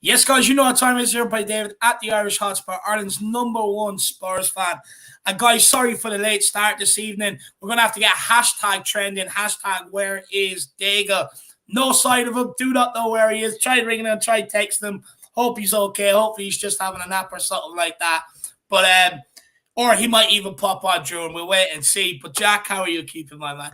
Yes, guys, you know what time it is here by David at the Irish Hotspur, Ireland's #1 Spurs fan. And guys, sorry for the late start this evening. We're going to have to get hashtag trending, hashtag where is Daigle. No sight of him, do not know where he is. Try ringing him, try texting him. Hope he's okay. Hopefully he's just having a nap or something like that. But or he might even pop on during. We'll wait and see. But Jack, how are you keeping, my man?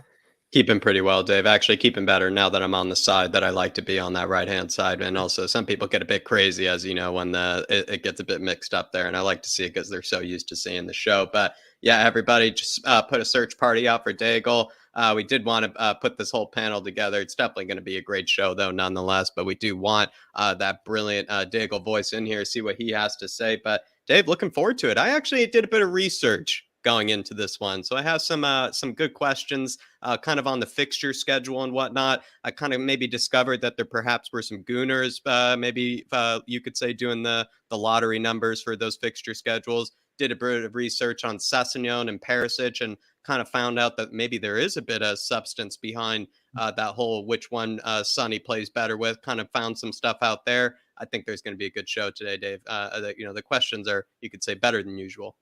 Keeping pretty well, Dave. Actually, keeping better now that I'm on the side that I like to be on, that right-hand side. And also, some people get a bit crazy, as you know, when it gets a bit mixed up there. And I like to see it because they're so used to seeing the show. But yeah, everybody just put a search party out for Daigle. We did want to put this whole panel together. It's definitely going to be a great show, though, nonetheless. But we do want that brilliant Daigle voice in here, see what he has to say. But Dave, looking forward to it. I actually did a bit of research going into this one. So I have some good questions kind of on the fixture schedule and whatnot. I kind of maybe discovered that there perhaps were some gooners, maybe you could say, doing the lottery numbers for those fixture schedules. Did a bit of research on Sessegnon and Perisic and kind of found out that maybe there is a bit of substance behind that whole which one Sonny plays better with. Kind of found some stuff out there. I think there's going to be a good show today, Dave. The questions are, you could say, better than usual.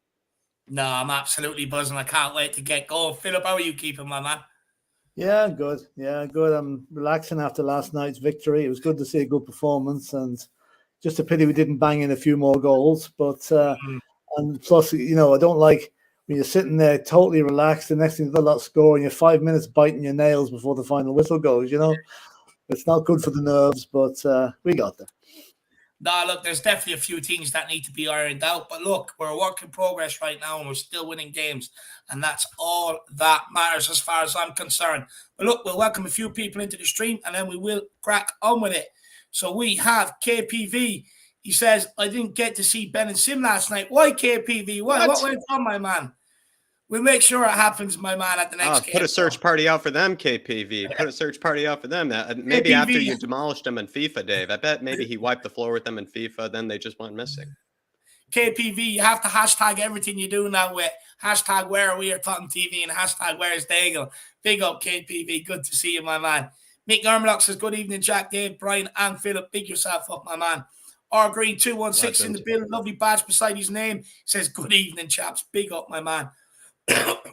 No, I'm absolutely buzzing. I can't wait to get going. Philip, how are you keeping, my man? Yeah, good. I'm relaxing after last night's victory. It was good to see a good performance, and just a pity we didn't bang in a few more goals. But and plus, I don't like when you're sitting there totally relaxed. The next thing, the lot score, and you're 5 minutes biting your nails before the final whistle goes. It's not good for the nerves, but we got there. No, look, there's definitely a few things that need to be ironed out. But look, we're a work in progress right now, and we're still winning games. And that's all that matters as far as I'm concerned. But look, we'll welcome a few people into the stream, and then we will crack on with it. So we have KPV. He says, I didn't get to see Ben and Sim last night. Why, KPV? What went on, my man? We'll make sure it happens, my man, at the next game. Put a search party out for them, KPV. Put a search party out for them. Maybe KPV. After you demolished them in FIFA, Dave. I bet maybe he wiped the floor with them in FIFA, then they just went missing. KPV, you have to hashtag everything you do now with hashtag where are we or Tottenham TV and hashtag where's Daigle. Big up, KPV. Good to see you, my man. Mick Armlock says, good evening, Jack, Dave, Brian, and Philip. Big yourself up, my man. R Green 216 in the building. Lovely badge beside his name. Says, good evening, chaps. Big up, my man.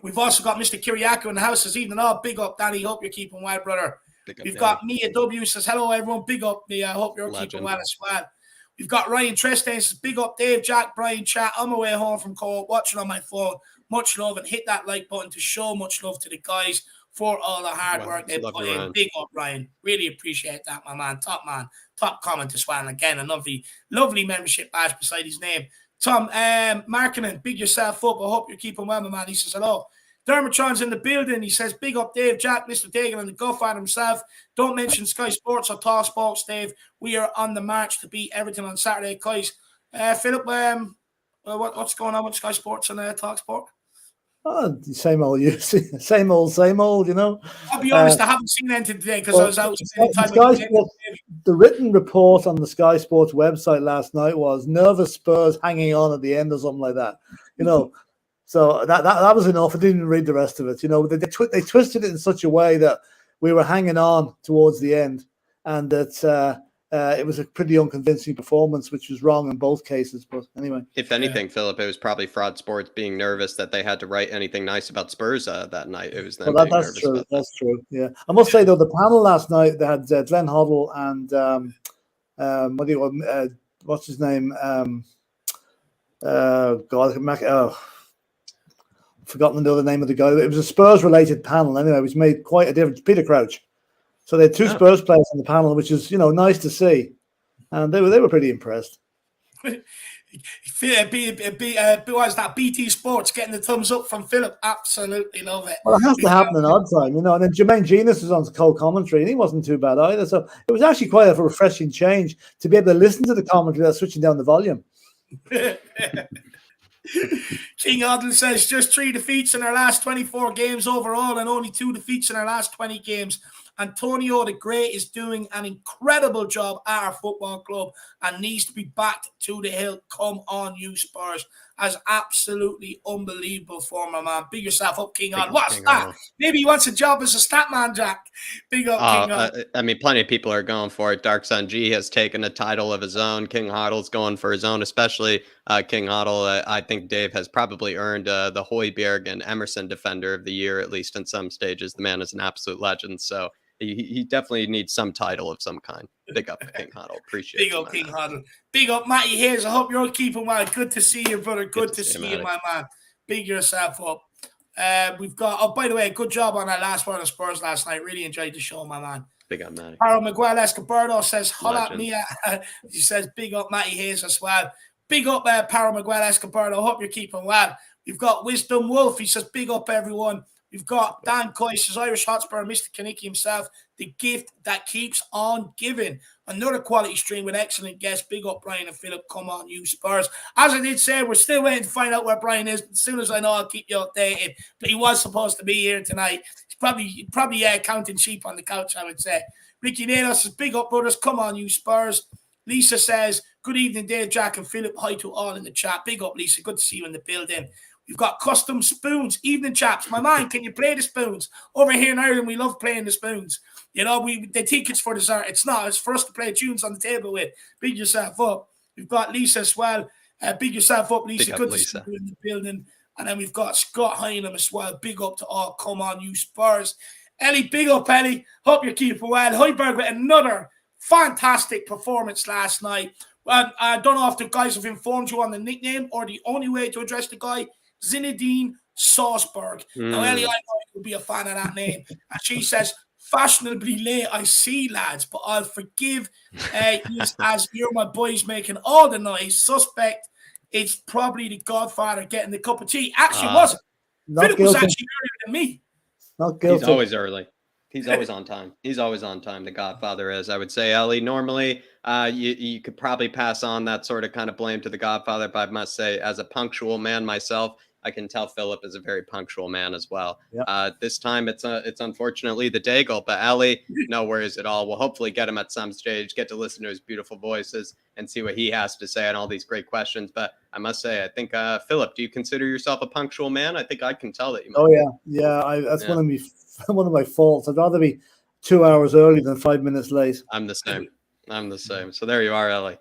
We've also got Mr. Kiriakou in the house this evening. Oh, big up, Danny. Hope you're keeping well, brother. We've got Mia W. Says, hello, everyone. Big up, Mia. I hope you're keeping well as well. We've got Ryan Trestain. Says, big up, Dave, Jack, Brian, chat. On my way home from co-op, watching on my phone. Much love, and hit that like button to show much love to the guys for all the hard work they put in. Big up, Ryan. Really appreciate that, my man. Top comment as well. And again, a lovely membership badge beside his name. Tom Markkinen, big yourself up. I hope you're keeping well, my man. He says, hello. Dermotron's in the building. He says, big up, Dave, Jack, Mr. Daigle, and the Godfather himself. Don't mention Sky Sports or Talk Sports, Dave. We are on the march to beat everything on Saturday, guys. Philip, what's going on with Sky Sports and Talk Sport? Oh, same old, I'll be honest, I haven't seen anything today because I was out. The written report on the Sky Sports website last night was nervous Spurs hanging on at the end or something like that. So that was enough. I didn't even read the rest of it. They twisted it in such a way that we were hanging on towards the end, and that it was a pretty unconvincing performance, which was wrong in both cases. But anyway, if anything, Philip, it was probably Fraud Sports being nervous that they had to write anything nice about Spurs that night. It was them. Well, that's true. That's true. Yeah, I must say though, the panel last night they had Glenn Hoddle and what's his name? I've forgotten the other name of the guy. It was a Spurs-related panel anyway, which made quite a difference. Peter Crouch. So they had two Spurs players on the panel, which is, nice to see. And they were pretty impressed. Why is that BT Sports getting the thumbs up from Philip? Absolutely love it. Well, it has to happen in odd time, And then Jermaine Genius was on co-commentary, and he wasn't too bad either. So it was actually quite a refreshing change to be able to listen to the commentary without switching down the volume. King Hoddle says just 3 defeats in our last 24 games overall and only 2 defeats in our last 20 games. Antonio the Great is doing an incredible job at our football club and needs to be backed to the hill. Come on, you Spurs. As absolutely unbelievable for my man. Big yourself up, King Hoddle. What's that? Maybe he wants a job as a stat man, Jack. Big up, King Hoddle. I mean, plenty of people are going for it. Dark Sun G has taken a title of his own. King Hoddle's going for his own, especially King Hoddle. I think Dave has probably earned the Højbjerg and Emerson Defender of the Year, at least in some stages. The man is an absolute legend. So he definitely needs some title of some kind. Big up King Hoddle. Appreciate it. Big up King Hoddle. Big up Matty Hayes. I hope you're keeping well. Good to see you, brother. Good to see you, my man. Big yourself up. We've got, by the way, good job on that last one of Spurs last night. Really enjoyed the show, my man. Big up, Matty. Harold Miguel Escobardo says, holla at me. He says, big up Matty Hayes as well. Big up Harold Miguel Escobardo. Hope you're keeping well. We've got Wisdom Wolf. He says, big up everyone. We've got Dan Coy says, Irish Hotspur, Mr. Kanicki himself, the gift that keeps on giving. Another quality stream with excellent guests. Big up Brian and Philip. Come on, you Spurs. As I did say, we're still waiting to find out where Brian is. As soon as I know, I'll keep you updated. But he was supposed to be here tonight. He's probably counting sheep on the couch, I would say. Ricky Nados says, big up, brothers. Come on, you Spurs. Lisa says, good evening, Dave, Jack, and Philip. Hi to all in the chat. Big up, Lisa. Good to see you in the building. We've got custom spoons. Evening, chaps. My man, can you play the spoons? Over here in Ireland, we love playing the spoons. You know, they think it's for dessert. It's not. It's for us to play tunes on the table with. Big yourself up. We've got Lisa as well. Big yourself up, Lisa. Good to see you in the building. And then we've got Scott Hynam as well. Big up to all. Come on, you Spurs. Ellie, big up, Ellie. Hope you're keeping well. Højbjerg with another fantastic performance last night. I don't know if the guys have informed you on the nickname or the only way to address the guy, Zinedine Salzburg. Now, Ellie, I know you would be a fan of that name. And she says, fashionably late, I see, lads, but I'll forgive you as you're my boys making all the noise. Suspect it's probably the Godfather getting the cup of tea. Actually, wasn't. Philip was actually earlier than me. Not guilty. He's always early. He's always on time. He's always on time. The Godfather is, I would say, Ellie. Normally, you could probably pass on that sort of kind of blame to the Godfather, but I must say, as a punctual man myself, I can tell Philip is a very punctual man as well. Yep. This time, it's unfortunately the Daigle, but Ellie, no worries at all. We'll hopefully get him at some stage, get to listen to his beautiful voices and see what he has to say on all these great questions. But I must say, I think, Philip, do you consider yourself a punctual man? I think I can tell that you might. Oh, yeah. That's one of my faults. I'd rather be 2 hours early than 5 minutes late. I'm the same. So there you are, Ellie.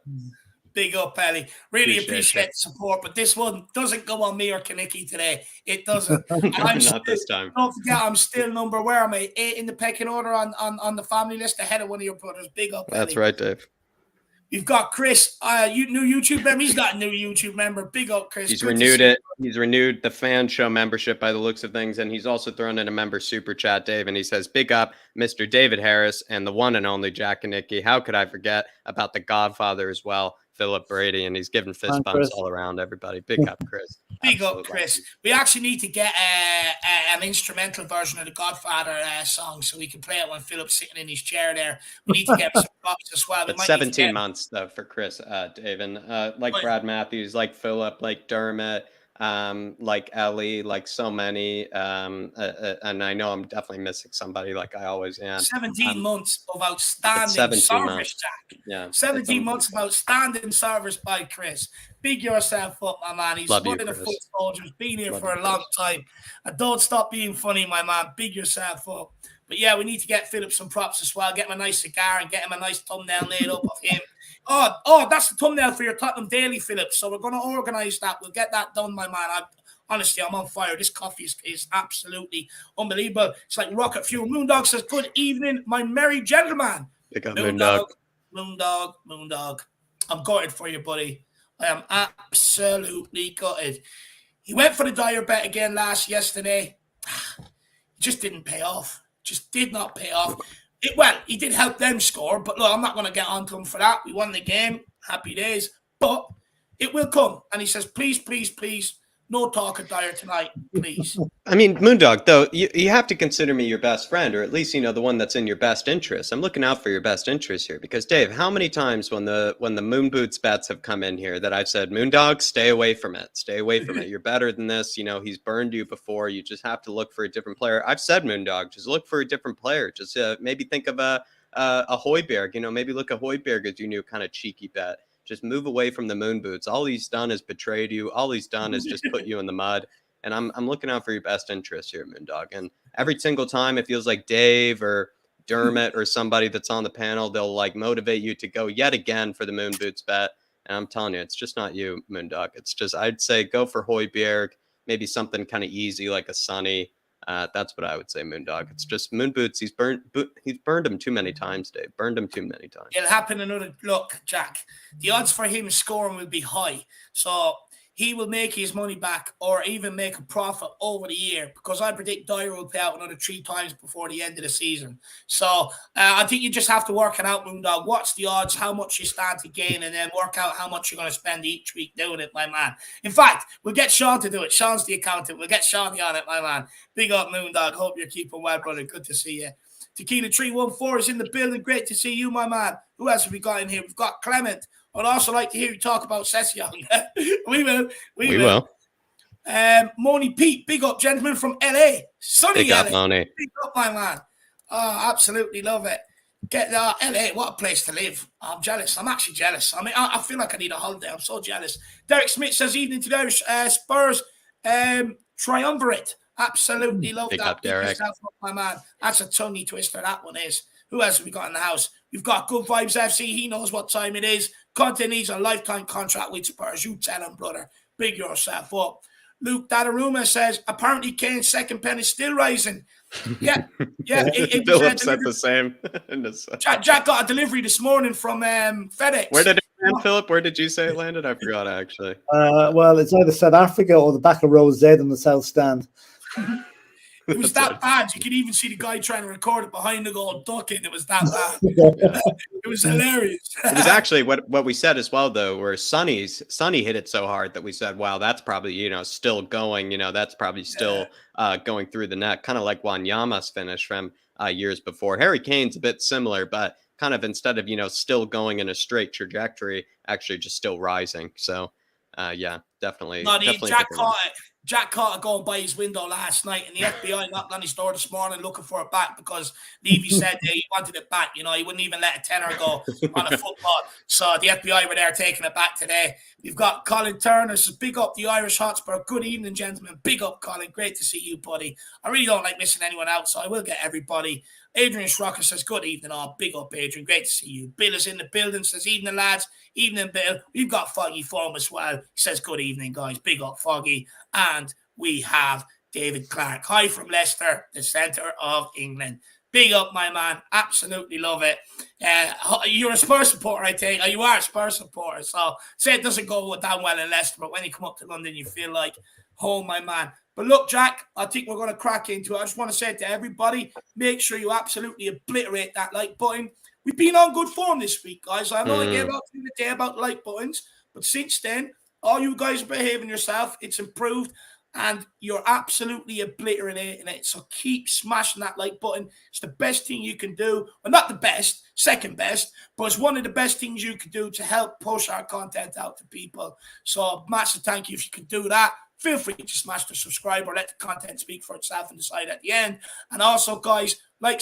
Big up, Ellie. Really appreciate the support, but this one doesn't go on me or Kanicki today. It doesn't. Not this time. Don't forget, I'm still number, where am I? 8 in the pecking order on the family list, ahead of one of your brothers. Big up, That's Ellie. right, Dave. We've got Chris, new YouTube member. He's not a new YouTube member. Big up, Chris. He's renewed it. He's renewed the fan show membership by the looks of things, and he's also thrown in a member super chat, Dave, and he says, big up Mr. David Harris and the one and only Jack Kanicki. How could I forget about the Godfather as well, Philip Brady, and he's giving fist bumps all around everybody. Big up, Chris. Big up, Chris. We actually need to get an instrumental version of the Godfather song so we can play it when Philip's sitting in his chair there. We need to get some props as well. But 17 months, though, for Chris, Dave. And like Brad Matthews, like Philip, like Dermot, like Ellie, like so many. And I know I'm definitely missing somebody like I always am. 17 months of outstanding service, Jack. Yeah. 17 months of outstanding service by Chris. Big yourself up, my man. He's one of the foot soldiers, been here for a long time. And don't stop being funny, my man. Big yourself up. But yeah, we need to get Philip some props as well. Get him a nice cigar and get him a nice thumbnail laid up of him. Oh, that's the thumbnail for your Tottenham Daily, Philip. So we're going to organise that. We'll get that done, my man. Honestly, I'm on fire. This coffee is absolutely unbelievable. It's like rocket fuel. Moondog says, good evening, my merry gentleman. Pick up Moondog. Moondog. I'm gutted for you, buddy. I am absolutely gutted. He went for the Dyer bet again yesterday. Just didn't pay off. Just did not pay off. He did help them score, but look, I'm not going to get on to him for that. We won the game. Happy days. But it will come. And he says, please, please, please, No talk of Dyer tonight, please. I mean, Moondog, though, you have to consider me your best friend, or at least, the one that's in your best interest. I'm looking out for your best interest here because, Dave, how many times when the Moon Boots bets have come in here that I've said, Moondog, stay away from it. Stay away from it. You're better than this. He's burned you before. You just have to look for a different player. I've said, Moondog, just look for a different player. Just maybe think of a Højbjerg, maybe look at Højbjerg as your new kind of cheeky bet. Just move away from the Moon Boots. All he's done is betrayed you. All he's done is just put you in the mud. And I'm looking out for your best interest here, Moondog. And every single time it feels like Dave or Dermot or somebody that's on the panel, they'll like motivate you to go yet again for the Moon Boots bet. And I'm telling you, it's just not you, Moondog. It's just, I'd say go for Højbjerg, maybe something kind of easy like a Sunny. That's what I would say, Moondog. It's just Moon Boots. He's burned him too many times, Dave. Burned him too many times. It'll happen another look, Jack. The odds for him scoring will be high. So he will make his money back or even make a profit over the year because I predict Dyer will pay out another 3 times before the end of the season. So I think you just have to work it out, Moondog. What's the odds, how much you stand to gain, and then work out how much you're going to spend each week doing it, my man. In fact, we'll get Sean to do it. Sean's the accountant. We'll get Sean on it, my man. Big up, Moondog. Hope you're keeping well, brother. Good to see you. Tequila 314 is in the building. Great to see you, my man. Who else have we got in here? We've got Clement. I'd also like to hear you talk about Sessegnon. We will. Moni Pete, big up, gentlemen from LA. Sunny big LA. Up, Moni. Big up, my man. Oh, absolutely love it. Get LA, what a place to live. I'm jealous. I'm actually jealous. I mean, I feel like I need a holiday. I'm so jealous. Derek Smith says, evening to the Irish Spurs triumvirate. Absolutely love big that. Up, Derek. Up, my man. That's a tongue twister, that one is. Who else have we got in the house? We've got Good Vibes FC. He knows what time it is. Conte needs a lifetime contract with Spurs. You tell him, brother. Big yourself up. Luke Dadaruma says, apparently Kane's second pen is still rising. Yeah. Philip said the same. Jack got a delivery this morning from FedEx. Where did it land, Philip? Where did you say it landed? I forgot, actually. Well, it's either South Africa or the back of row Z in the South Stand. It was that bad. You could even see the guy trying to record it behind the goal ducking. It was that bad. It was hilarious. It was actually what we said as well, though, where Sunny hit it so hard that we said, wow, that's probably, still going, that's probably still going through the net, kind of like Wanyama's finish from years before. Harry Kane's a bit similar, but kind of instead of, still going in a straight trajectory, actually just still rising. So, yeah, definitely. Jack caught it going by his window last night, and the FBI knocked on his door this morning looking for it back because Levy said he wanted it back. He wouldn't even let a tenner go on a football. So the FBI were there taking it back today. We've got Colin Turner says, big up the Irish Hotspur. Good evening, gentlemen. Big up, Colin. Great to see you, buddy. I really don't like missing anyone out, so I will get everybody. Adrian Schrocker says, good evening, all. Big up, Adrian. Great to see you. Bill is in the building, says, evening, lads. Evening, Bill. We've got Foggy Foam as well. He says, good evening, guys. Big up, Foggy. And we have David Clark. Hi from Leicester, the centre of England. Big up, my man. Absolutely love it. You're a Spurs supporter, I think. You are a Spurs supporter. So say it doesn't go down well in Leicester, but when you come up to London, you feel like home, my man. But look, Jack, I think we're going to crack into it. I just want to say to everybody, make sure you absolutely obliterate that like button. We've been on good form this week, guys. I know I gave out the day about like buttons, but since then, all you guys are behaving yourself. It's improved, and you're absolutely obliterating it. So keep smashing that like button. It's the best thing you can do. Well, not the best, second best, but it's one of the best things you can do to help push our content out to people. So massive thank you if you can do that. Feel free to smash the subscribe or let the content speak for itself and decide at the end. And also, guys, like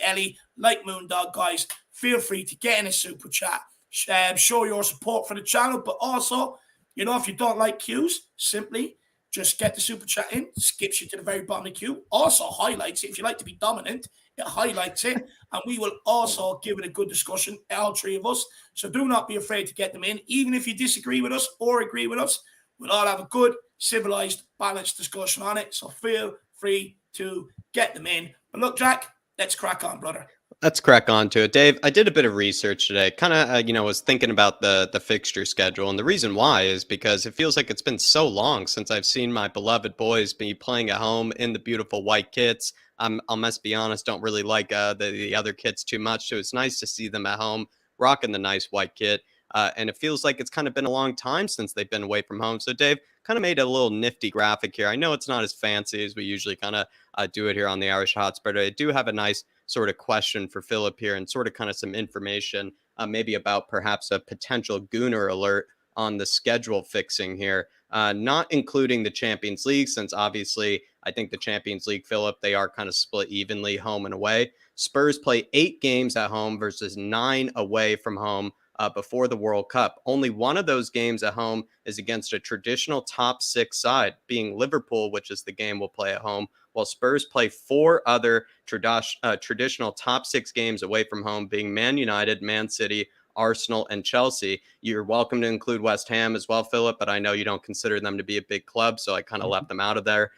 Ellie, like Moondog, guys, feel free to get in a super chat. Show your support for the channel. But also, if you don't like queues, simply just get the super chat in. Skips you to the very bottom of the queue. Also highlights it. If you like to be dominant, it highlights it. And we will also give it a good discussion, all three of us. So do not be afraid to get them in. Even if you disagree with us or agree with us, we'll all have a good, civilized, balanced discussion on it. So feel free to get them in. But look, Jack, let's crack on, brother. Let's crack on to it. Dave, I did a bit of research today. Kind of, was thinking about the fixture schedule. And the reason why is because it feels like it's been so long since I've seen my beloved boys be playing at home in the beautiful white kits. I must be honest, don't really like the other kits too much. So it's nice to see them at home rocking the nice white kit. And it feels like it's kind of been a long time since they've been away from home. So Dave, kind of made a little nifty graphic here. I know it's not as fancy as we usually kind of do it here on the Irish Hots, but I do have a nice sort of question for Philip here and sort of kind of some information maybe about perhaps a potential Gooner alert on the schedule fixing here, not including the Champions League, since obviously I think the Champions League, Philip, they are kind of split evenly home and away. Spurs play 8 games at home versus 9 away from home before the World Cup. Only one of those games at home is against a traditional top 6 side, being Liverpool, which is the game we'll play at home, while Spurs play 4 other traditional top 6 games away from home, being Man United, Man City, Arsenal, and Chelsea. You're welcome to include West Ham as well, Philip, but I know you don't consider them to be a big club, so I kind of left them out of there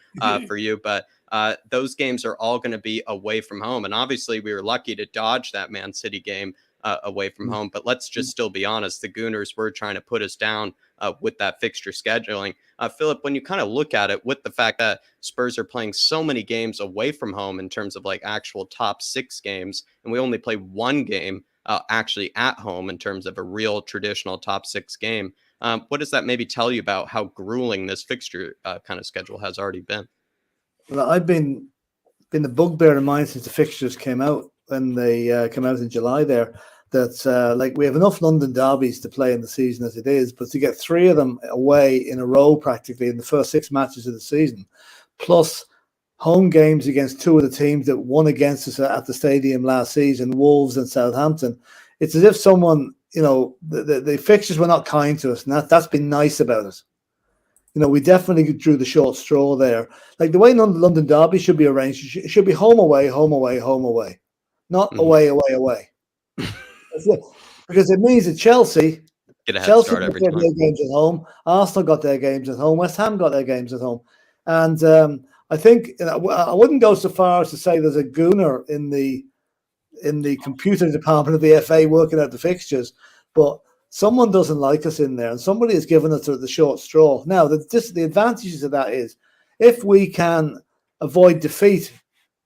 for you. But those games are all going to be away from home. And obviously, we were lucky to dodge that Man City game away from home. But let's just still be honest, the Gooners were trying to put us down with that fixture scheduling. Philip, when you kind of look at it with the fact that Spurs are playing so many games away from home in terms of like actual top 6 games, and we only play 1 game actually at home in terms of a real traditional top 6 game. What does that maybe tell you about how grueling this fixture kind of schedule has already been? Well, I've been the bugbear of mine since the fixtures came out, when they came out in July there, that like we have enough London derbies to play in the season as it is, but to get 3 of them away in a row practically in the first 6 matches of the season, plus home games against 2 of the teams that won against us at the stadium last season, Wolves and Southampton. It's as if someone, the fixtures were not kind to us, and that's been nice about it. We definitely drew the short straw there. Like the way London derby should be arranged, it should be home, away, home, away, home, away, not away, away, away. Because it means that Chelsea get a Chelsea start got every their time. games at home, Arsenal got their games at home, West Ham got their games at home, and I think I wouldn't go so far as to say there's a gooner in the computer department of the FA working out the fixtures, but someone doesn't like us in there, and somebody has given us the short straw. Now, the advantages of that is if we can avoid defeat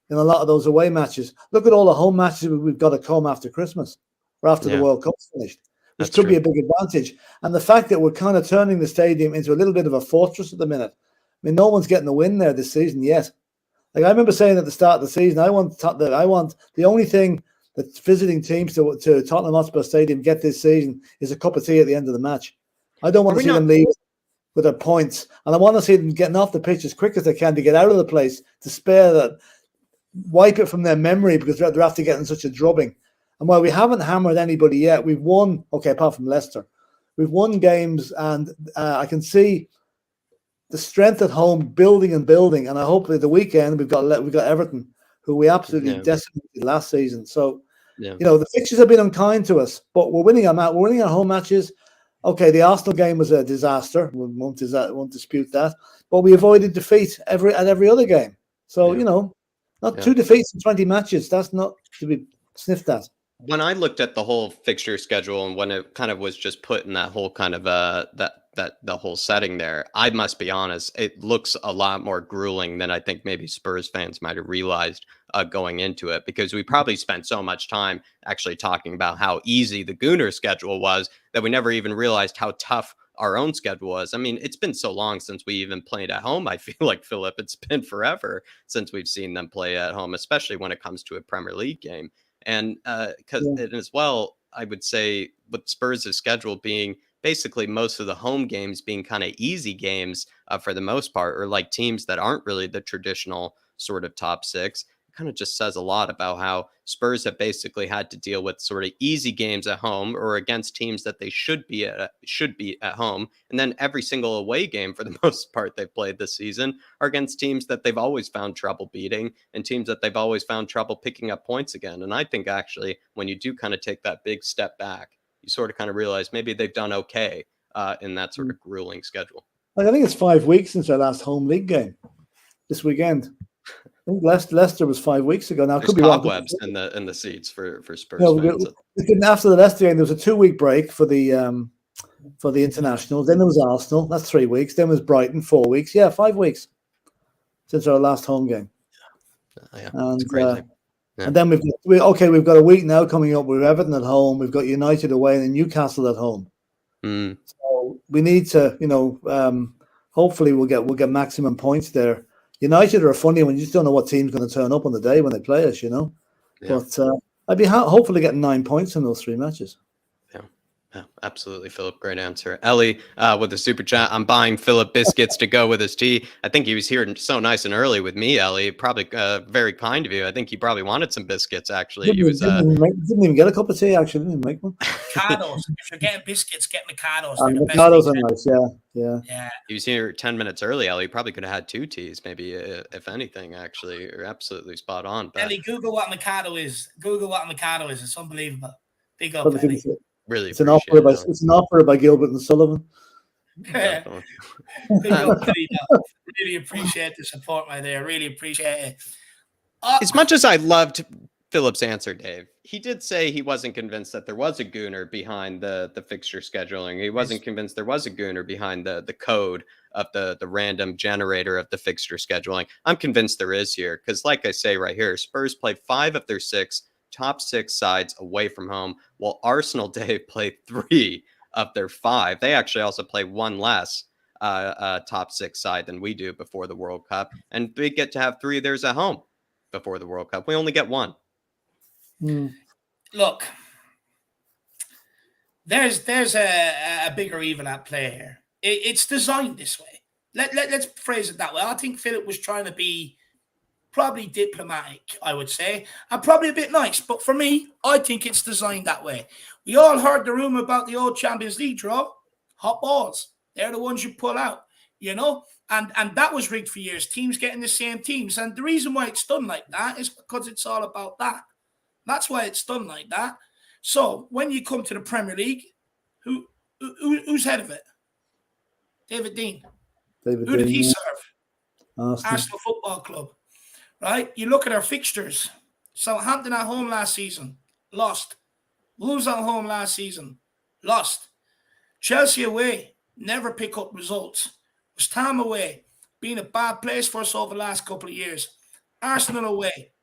in a lot of those away matches. Look at all the home matches we've got to come after Christmas or after the World Cup's finished, which could be a big advantage. And the fact that we're kind of turning the stadium into a little bit of a fortress at the minute. I mean, no one's getting a win there this season yet. Like I remember saying at the start of the season, I want the only thing that visiting teams to Tottenham Hotspur Stadium get this season is a cup of tea at the end of the match. I don't want to see them leave with their points, and I want to see them getting off the pitch as quick as they can to get out of the place, to spare that, wipe it from their memory, because they're after getting such a drubbing. And while we haven't hammered anybody yet, we've won. Okay, apart from Leicester, we've won games, and I can see the strength at home building and building. And I hope that the weekend we've got Everton, who we absolutely decimated last season. So the fixtures have been unkind to us, but we're winning our home matches. Okay, the Arsenal game was a disaster. We won't dispute that, but we avoided defeat at every other game. So not 2 defeats in 20 matches. That's not to be sniffed at. When I looked at the whole fixture schedule and when it kind of was just put in that whole kind of the whole setting there, I must be honest, it looks a lot more grueling than I think maybe Spurs fans might have realized going into it, because we probably spent so much time actually talking about how easy the Gooner schedule was that we never even realized how tough our own schedule was. I mean, it's been so long since we even played at home. I feel like, Philip, it's been forever since we've seen them play at home, especially when it comes to a Premier League game. And as well, I would say with Spurs' schedule being basically most of the home games being kind of easy games for the most part, or like teams that aren't really the traditional sort of top 6, kind of just says a lot about how Spurs have basically had to deal with sort of easy games at home or against teams that they should be at home. And then every single away game for the most part they've played this season are against teams that they've always found trouble beating and teams that they've always found trouble picking up points again. And I think actually when you do kind of take that big step back, you sort of kind of realize maybe they've done okay in that sort of grueling schedule. I think it's 5 weeks since our last home league game this weekend. I think Leicester was 5 weeks ago. Now, there's cobwebs in the seats for Spurs fans. After the Leicester game, there was a 2-week break for the international. Then there was Arsenal. That's 3 weeks. Then was Brighton, 4 weeks. Yeah, 5 weeks since our last home game. It's crazy. And then we've got a week now coming up with Everton at home. We've got United away and then Newcastle at home. So we need to, hopefully we'll get maximum points there. United are funny when you just don't know what team's going to turn up on the day when they play us, Yeah. But I'd be hopefully getting 9 points in those 3 matches. Yeah, absolutely, Philip. Great answer. Ellie with the super chat. I'm buying Philip biscuits to go with his tea. I think he was here so nice and early with me, Ellie. Probably very kind of you. I think he probably wanted some biscuits, actually. Didn't even get a cup of tea, actually. Didn't even make one. Micados. If you're getting biscuits, get Micados. And Micados are nice, yeah. He was here 10 minutes early, Ellie. He probably could have had 2 teas, maybe, if anything, actually. You're absolutely spot on. But Ellie, Google what Mikado is. It's unbelievable. Big up, Ellie. Really, it's an opera by Gilbert and Sullivan. Big up, really appreciate the support, my dear. Really appreciate it. As much as I loved Philip's answer, Dave, he did say he wasn't convinced that there was a gooner behind the fixture scheduling. He wasn't convinced there was a gooner behind the code of the random generator of the fixture scheduling. I'm convinced there is here because, like I say right here, Spurs play 5 of their 6 top 6 sides away from home, while Arsenal, Dave, play 3 of their 5. They actually also play 1 less top 6 side than we do before the World Cup, and we get to have 3 of theirs at home before the World Cup. We only get 1. Look, there's a bigger evil at play here. It's designed this way. Let's phrase it that way. I think Philip was trying to be probably diplomatic, I would say, and probably a bit nice. But for me, I think it's designed that way. We all heard the rumor about the old Champions League draw. Hot balls. They're the ones you pull out, and that was rigged for years. Teams getting the same teams. And the reason why it's done like that is because it's all about that. That's why it's done like that. So when you come to the Premier League, who's head of it? David Dean. Who did he serve? Arsenal Football Club. Right? You look at our fixtures. Southampton at home last season, lost. Wolves at home last season, lost. Chelsea away, never pick up results. West Ham away, being a bad place for us over the last couple of years. Arsenal away,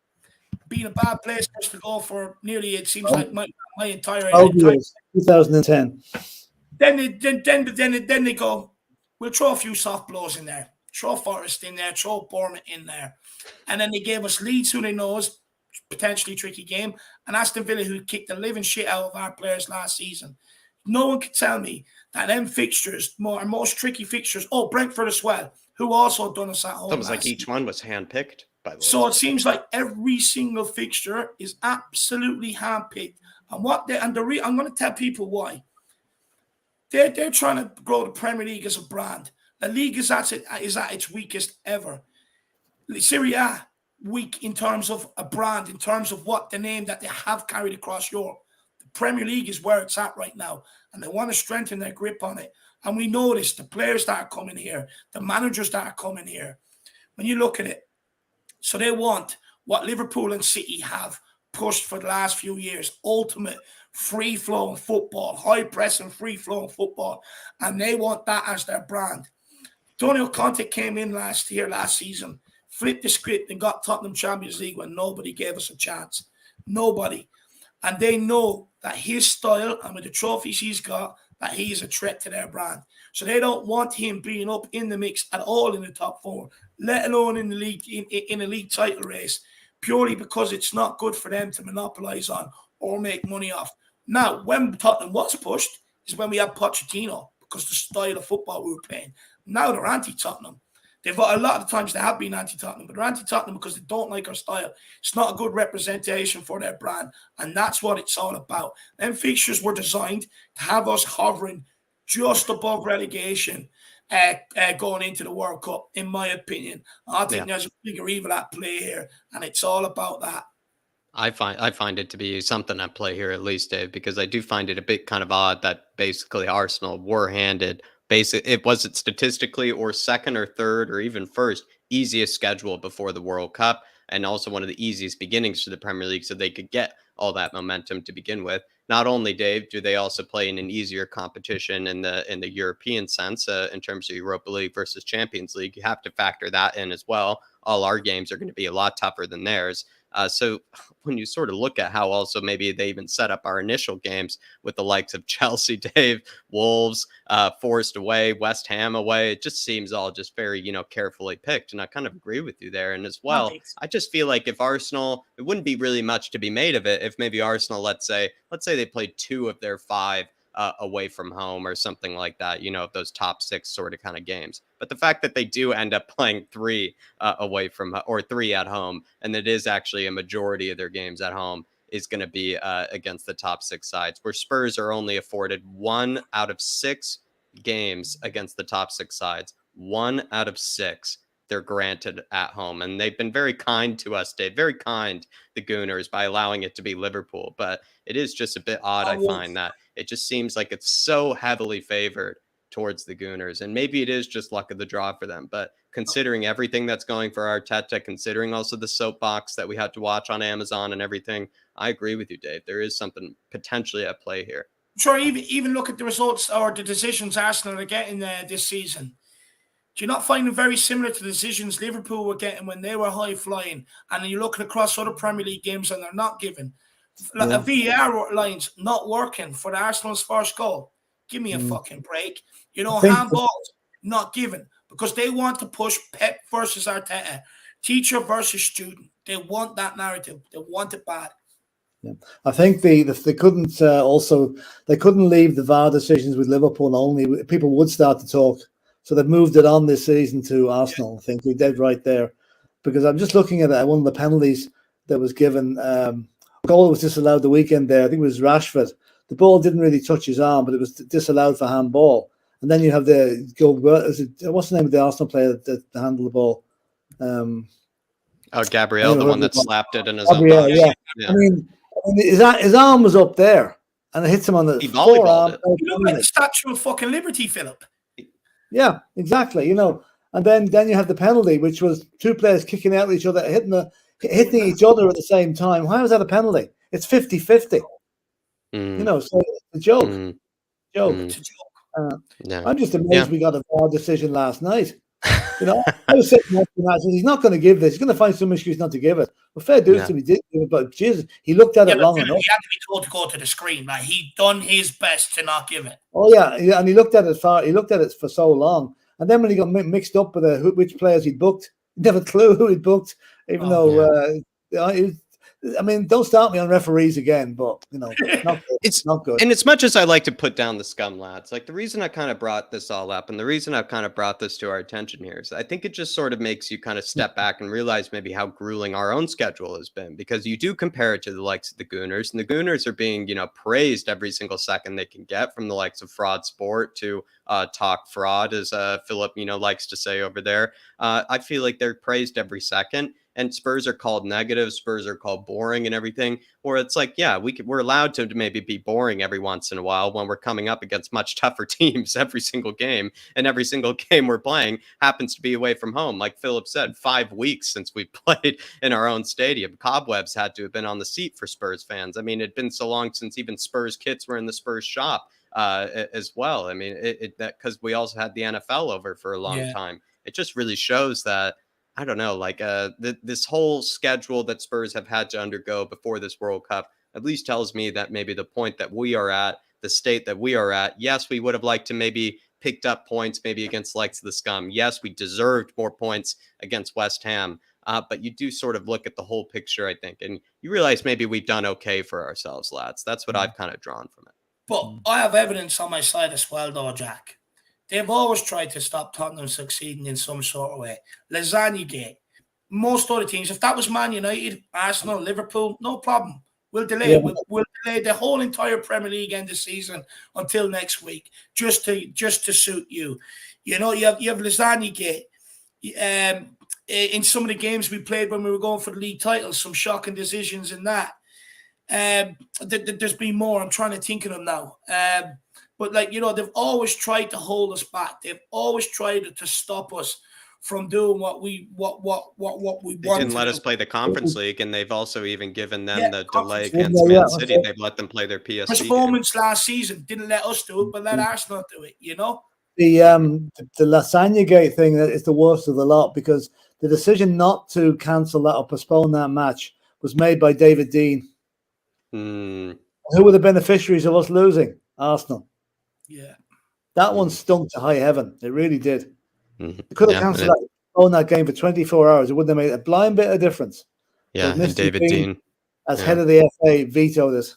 being a bad place for us to go for nearly, it seems like my entire 2010. Then they go, we'll throw a few soft blows in there. Throw Forest in there, throw Bournemouth in there. And then they gave us Leeds, who they know is potentially tricky game, and Aston Villa, who kicked the living shit out of our players last season. No one can tell me that them fixtures, most tricky fixtures, Brentford as well, who also done us at home. It was like each one was handpicked, by the way. So it seems like every single fixture is absolutely handpicked. And I'm going to tell people why. They're trying to grow the Premier League as a brand. The league is at its weakest ever. Serie A, weak in terms of a brand, in terms of what the name that they have carried across Europe. The Premier League is where it's at right now, and they want to strengthen their grip on it. And we notice the players that are coming here, the managers that are coming here, when you look at it, so they want what Liverpool and City have pushed for the last few years, ultimate free-flowing football, high-pressing, free-flowing football, and they want that as their brand. Antonio Conte came in last season, flipped the script and got Tottenham Champions League when nobody gave us a chance. Nobody. And they know that his style and with the trophies he's got, that he is a threat to their brand. So they don't want him being up in the mix at all in the top 4, let alone in the league, in a league title race, purely because it's not good for them to monopolize on or make money off. Now, when Tottenham was pushed is when we had Pochettino, because the style of football we were playing. Now they're anti-Tottenham. They've got a lot of times they have been anti-Tottenham, but they're anti-Tottenham because they don't like our style. It's not a good representation for their brand, and that's what it's all about. Them fixtures were designed to have us hovering just above relegation going into the World Cup, in my opinion. I think there's a bigger evil at play here, and it's all about that. I find it to be something at play here, at least, Dave, because I do find it a bit kind of odd that basically Arsenal were handed it wasn't statistically or second or third or even first easiest schedule before the World Cup, and also one of the easiest beginnings to the Premier League, so they could get all that momentum to begin with. Not only, Dave, do they also play in an easier competition in the European sense in terms of Europa League versus Champions League. You have to factor that in as well. all our games are going to be a lot tougher than theirs. So when you sort of look at how also maybe they even set up our initial games with the likes of Chelsea, Dave, Wolves, Forest away, West Ham away, it just seems all just very, carefully picked. And I kind of agree with you there. And as well, I just feel like if Arsenal, it wouldn't be really much to be made of it if maybe Arsenal, let's say they played 2 of their 5 away from home or something like that, those top 6 sort of kind of games. But the fact that they do end up playing 3 away from or 3 at home, and it is actually a majority of their games at home, is going to be against the top 6 sides, where Spurs are only afforded 1 out of 6 games against the top 6 sides. 1 out of 6 they're granted at home. And they've been very kind to us, Dave, very kind, the Gooners, by allowing it to be Liverpool. But it is just a bit odd, I find, that it just seems like it's so heavily favored towards the Gooners. And maybe it is just luck of the draw for them. But considering everything that's going for Arteta, considering also the soapbox that we had to watch on Amazon and everything, I agree with you, Dave. There is something potentially at play here. Sure, even look at the results or the decisions Arsenal are getting this season. Do you not find them very similar to the decisions Liverpool were getting when they were high flying? And then you're looking across other Premier League games and they're not given. A VAR line's not working for the Arsenal's first goal. Give me a fucking break. Handballs not given because they want to push Pep versus Arteta, teacher versus student. They want that narrative. They want it bad. Yeah. I think they couldn't they couldn't leave the VAR decisions with Liverpool only. People would start to talk. So they've moved it on this season to Arsenal. I think we did right there. Because I'm just looking at one of the penalties that was given. Goal was disallowed the weekend there. I think it was Rashford. The ball didn't really touch his arm, but it was disallowed for handball. And then you have the goal. What's the name of the Arsenal player that handled the ball? Gabriel, the one that slapped it in his own box. Yeah. I mean, his arm was up there, and it hits him on the forearm. You look like the Statue of fucking Liberty, Philip. Yeah, exactly. And then you have the penalty, which was 2 players kicking out at each other, hitting each other at the same time. Why was that a penalty? It's 50-50. So it's a joke. It's a joke. I'm just amazed we got a VAR decision last night. I was sitting next to that. He's not going to give this. He's going to find some excuse not to give it. Well, fair dues to him, he did give it, but Jesus, he looked at it long enough. He had to be told to go to the screen. Like he done his best to not give it. Oh yeah, and he looked at it for so long, and then when he got mixed up with which players he'd booked, he never clue who he'd booked. Even though don't start me on referees again, but not good. It's not good. And as much as I like to put down the scum, lads, like the reason I kind of brought this all up and the reason I've kind of brought this to our attention here is I think it just sort of makes you kind of step back and realize maybe how grueling our own schedule has been, because you do compare it to the likes of the Gooners, and the Gooners are being, praised every single second they can get, from the likes of Fraud Sport to Talk Fraud, as Philip, likes to say over there. I feel like they're praised every second. And Spurs are called negative, Spurs are called boring and everything, or it's like, we're allowed to maybe be boring every once in a while when we're coming up against much tougher teams every single game. And every single game we're playing happens to be away from home. Like Philip said, 5 weeks since we played in our own stadium. Cobwebs had to have been on the seat for Spurs fans. I mean, it'd been so long since even Spurs kits were in the Spurs shop as well. I mean, because we also had the NFL over for a long time. It just really shows that, I don't know, like this whole schedule that Spurs have had to undergo before this World Cup at least tells me that maybe the point that we are at, the state that we are at, yes, we would have liked to maybe picked up points maybe against likes of the Scum. Yes, we deserved more points against West Ham. But you do sort of look at the whole picture, I think, and you realize maybe we've done okay for ourselves, lads. That's what I've kind of drawn from it. But I have evidence on my side as well, though, Jack. They've always tried to stop Tottenham succeeding in some sort of way. Lasagna Gate. Most other teams, if that was Man United, Arsenal, Liverpool, no problem. We'll delay it. We'll delay the whole entire Premier League end of season until next week, just to suit you. You have Lasagna Gate. In some of the games we played when we were going for the league titles, some shocking decisions in that. There's been more. I'm trying to think of them now. But they've always tried to hold us back. They've always tried to stop us from doing what we want. They didn't let us play the Conference League, and they've also even given them the delay against Man City. They've let them play their PSG. Performance last season didn't let us do it, but let Arsenal do it. The Lasagna Gate thing is the worst of the lot, because the decision not to cancel that or postpone that match was made by David Dean. Who were the beneficiaries of us losing? Arsenal. Yeah. That one stunk to high heaven. It really did. Mm-hmm. They could have cancelled that, owned that game for 24 hours. It wouldn't have made a blind bit of difference. Yeah, and David Dean, as head of the FA, vetoed it.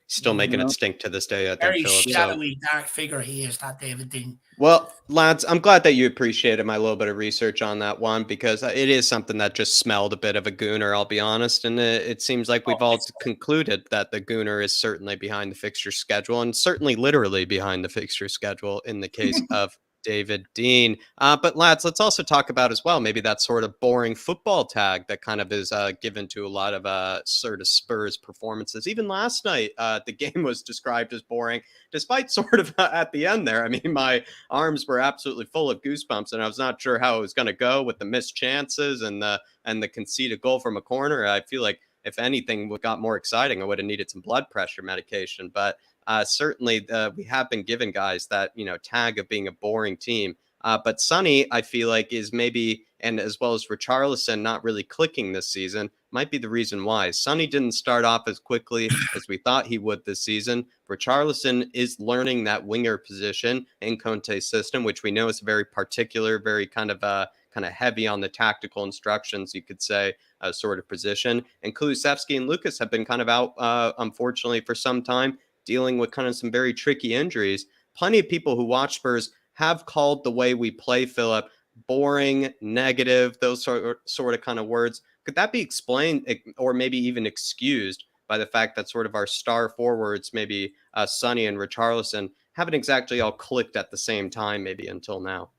Still making it stink to this day, I think. Very Philip, shadowy, dark figure he is, that David Dean. Well, lads, I'm glad that you appreciated my little bit of research on that one, because it is something that just smelled a bit of a gooner, I'll be honest. And it seems like we've all concluded that the gooner is certainly behind the fixture schedule, and certainly literally behind the fixture schedule in the case of David Dean. But lads, let's also talk about as well, maybe that sort of boring football tag that kind of is given to a lot of sort of Spurs performances. Even last night, the game was described as boring, despite sort of at the end there. I mean, my arms were absolutely full of goosebumps, and I was not sure how it was going to go with the missed chances and the conceded goal from a corner. I feel like if anything got more exciting, I would have needed some blood pressure medication. But certainly we have been given guys that, tag of being a boring team. But Sonny, I feel like, is maybe, and as well as Richarlison not really clicking this season, might be the reason why. Sonny didn't start off as quickly as we thought he would this season. Richarlison is learning that winger position in Conte's system, which we know is very particular, very kind of heavy on the tactical instructions, you could say, sort of position. And Kulusevski and Lucas have been kind of out, unfortunately, for some time, dealing with kind of some very tricky injuries. Plenty of people who watch Spurs have called the way we play, Philip, boring, negative, those sort of kind of words. Could that be explained or maybe even excused by the fact that sort of our star forwards, maybe Sonny and Richarlison, haven't exactly all clicked at the same time, maybe until now?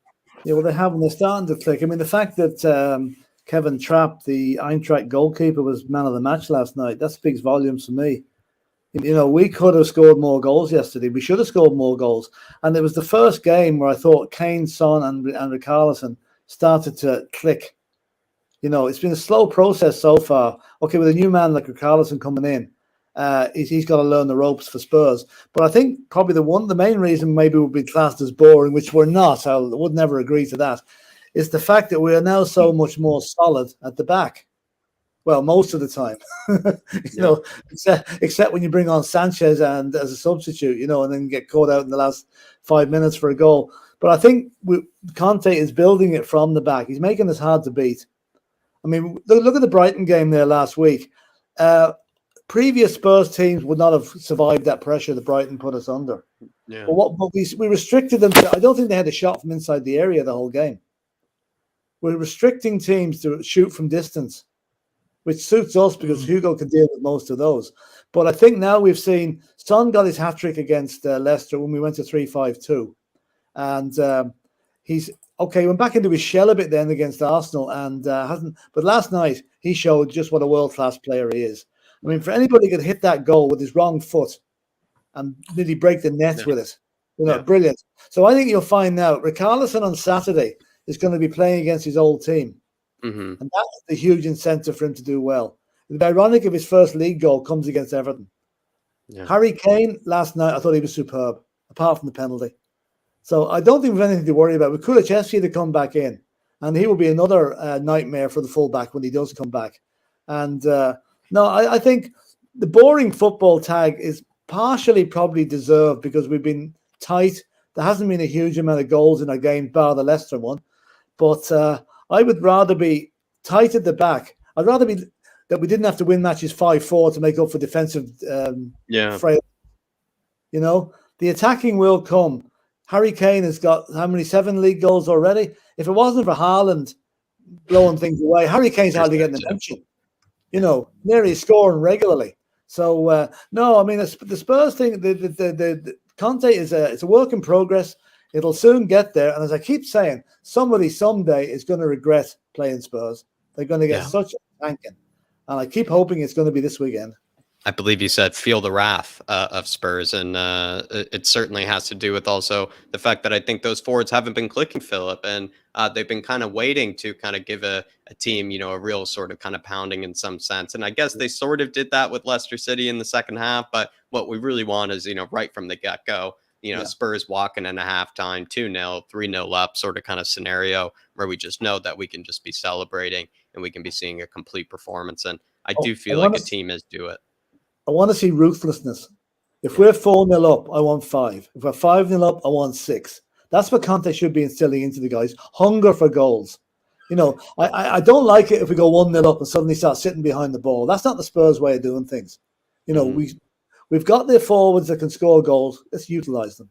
Yeah, well, they haven't. They're starting to click. I mean, the fact that Kevin Trapp, the Eintracht goalkeeper, was man of the match last night, that speaks volumes for me. We could have scored more goals yesterday. We should have scored more goals. And it was the first game where I thought Kane, Son, and Richarlison started to click. It's been a slow process so far. Okay, with a new man like Richarlison coming in, he's got to learn the ropes for Spurs. But I think probably the main reason maybe would be classed as boring, which we're not. I would never agree to that, is the fact that we are now so much more solid at the back. Well, most of the time, except when you bring on Sanchez and as a substitute, and then get caught out in the last 5 minutes for a goal. But I think Conte is building it from the back. He's making us hard to beat. I mean, look at the Brighton game there last week. Previous Spurs teams would not have survived that pressure that Brighton put us under. Yeah. But we restricted them. I don't think they had a shot from inside the area the whole game. We're restricting teams to shoot from distance, which suits us because Hugo can deal with most of those. But I think now we've seen Son got his hat-trick against Leicester when we went to 3-5-2. And he went back into his shell a bit then against Arsenal and hasn't. But last night, he showed just what a world-class player he is. I mean, for anybody who could hit that goal with his wrong foot and nearly break the net with it, brilliant. So I think you'll find now, Richarlison on Saturday is going to be playing against his old team. Mm-hmm. And that's the huge incentive for him to do well. The ironic of his first league goal comes against Everton. Yeah. Harry Kane last night, I thought he was superb, apart from the penalty. So I don't think we have anything to worry about. With Kulusevski to come back in, and he will be another nightmare for the fullback when he does come back. And I think the boring football tag is partially probably deserved because we've been tight. There hasn't been a huge amount of goals in our game, bar the Leicester one. But I would rather be tight at the back. I'd rather be that we didn't have to win matches 5-4 to make up for defensive frailty. The attacking will come. Harry Kane has got how many 7 league goals already? If it wasn't for Haaland blowing things away, Harry Kane's hardly getting a mention. Nearly scoring regularly. So I mean the Spurs thing, the Conte is it's a work in progress. It'll soon get there. And as I keep saying, somebody someday is going to regret playing Spurs. They're going to get such a tanking. And I keep hoping it's going to be this weekend. I believe you said feel the wrath of Spurs. And it certainly has to do with also the fact that I think those forwards haven't been clicking, Philip. And they've been kind of waiting to kind of give a team, a real sort of kind of pounding in some sense. And I guess they sort of did that with Leicester City in the second half. But what we really want is, right from the get-go, Spurs walking in a halftime, 2-0, 3-0 up sort of kind of scenario where we just know that we can just be celebrating and we can be seeing a complete performance. And I do feel like a team is due it. I want to see ruthlessness. If we're 4-0 up, I want 5. If we're 5-0 up, I want 6. That's what Conte should be instilling into the guys. Hunger for goals. I don't like it if we go 1-0 up and suddenly start sitting behind the ball. That's not the Spurs way of doing things. We've got the forwards that can score goals. Let's utilize them.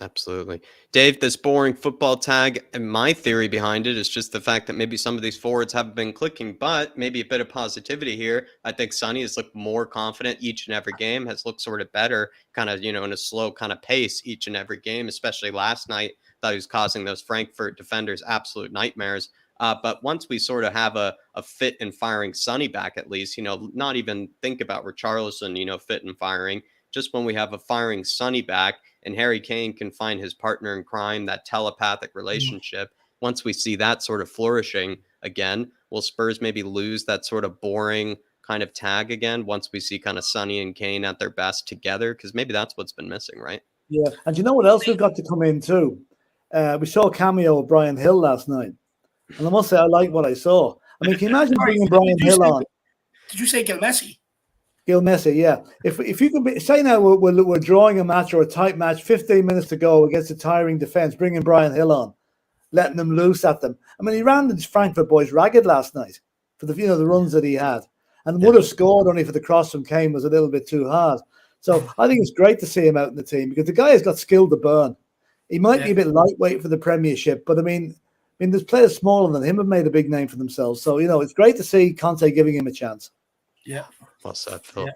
Absolutely. Dave, this boring football tag, and my theory behind it is just the fact that maybe some of these forwards haven't been clicking, but maybe a bit of positivity here. I think Sonny has looked more confident each and every game, has looked sort of better, kind of, in a slow kind of pace each and every game, especially last night. Thought he was causing those Frankfurt defenders absolute nightmares. But once we sort of have a fit and firing Sonny back, at least, not even think about Richarlison, fit and firing. Just when we have a firing Sonny back and Harry Kane can find his partner in crime, that telepathic relationship, once we see that sort of flourishing again, will Spurs maybe lose that sort of boring kind of tag again once we see kind of Sonny and Kane at their best together? Because maybe that's what's been missing, right? Yeah. And you know what else we've got to come in too? We saw a cameo of Brian Hill last night. And I must say, I like what I saw. I mean, can you imagine bringing Brian Hill on? Did you say Gil Messi? Gil Messi, yeah. If you can say now we're drawing a match or a tight match, 15 minutes to go against a tiring defense, bringing Brian Hill on, letting them loose at them. I mean, he ran the Frankfurt boys ragged last night for the runs that he had, and would have scored only for the cross from Kane was a little bit too hard. So I think it's great to see him out in the team because the guy has got skill to burn. He might be a bit lightweight for the Premiership, but I mean, there's players smaller than him have made a big name for themselves. So it's great to see Conte giving him a chance. Yeah. Well said, Phil. Yeah.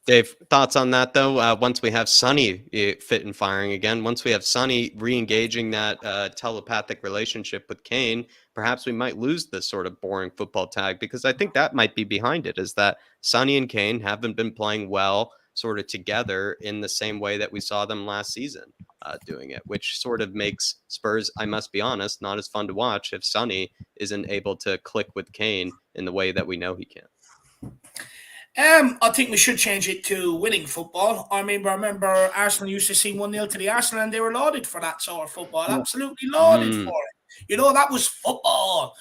Dave, thoughts on that, though? Once we have Sonny fit and firing again, once we have Sonny re-engaging that telepathic relationship with Kane, perhaps we might lose this sort of boring football tag, because I think that might be behind it, is that Sonny and Kane haven't been playing well sort of together in the same way that we saw them last season doing it, which sort of makes Spurs, I must be honest, not as fun to watch if Sonny isn't able to click with Kane in the way that we know he can. I think we should change it to winning football. I remember Arsenal used to sing 1-0 to the Arsenal and they were lauded for that sort of football. Absolutely lauded for it. That was football.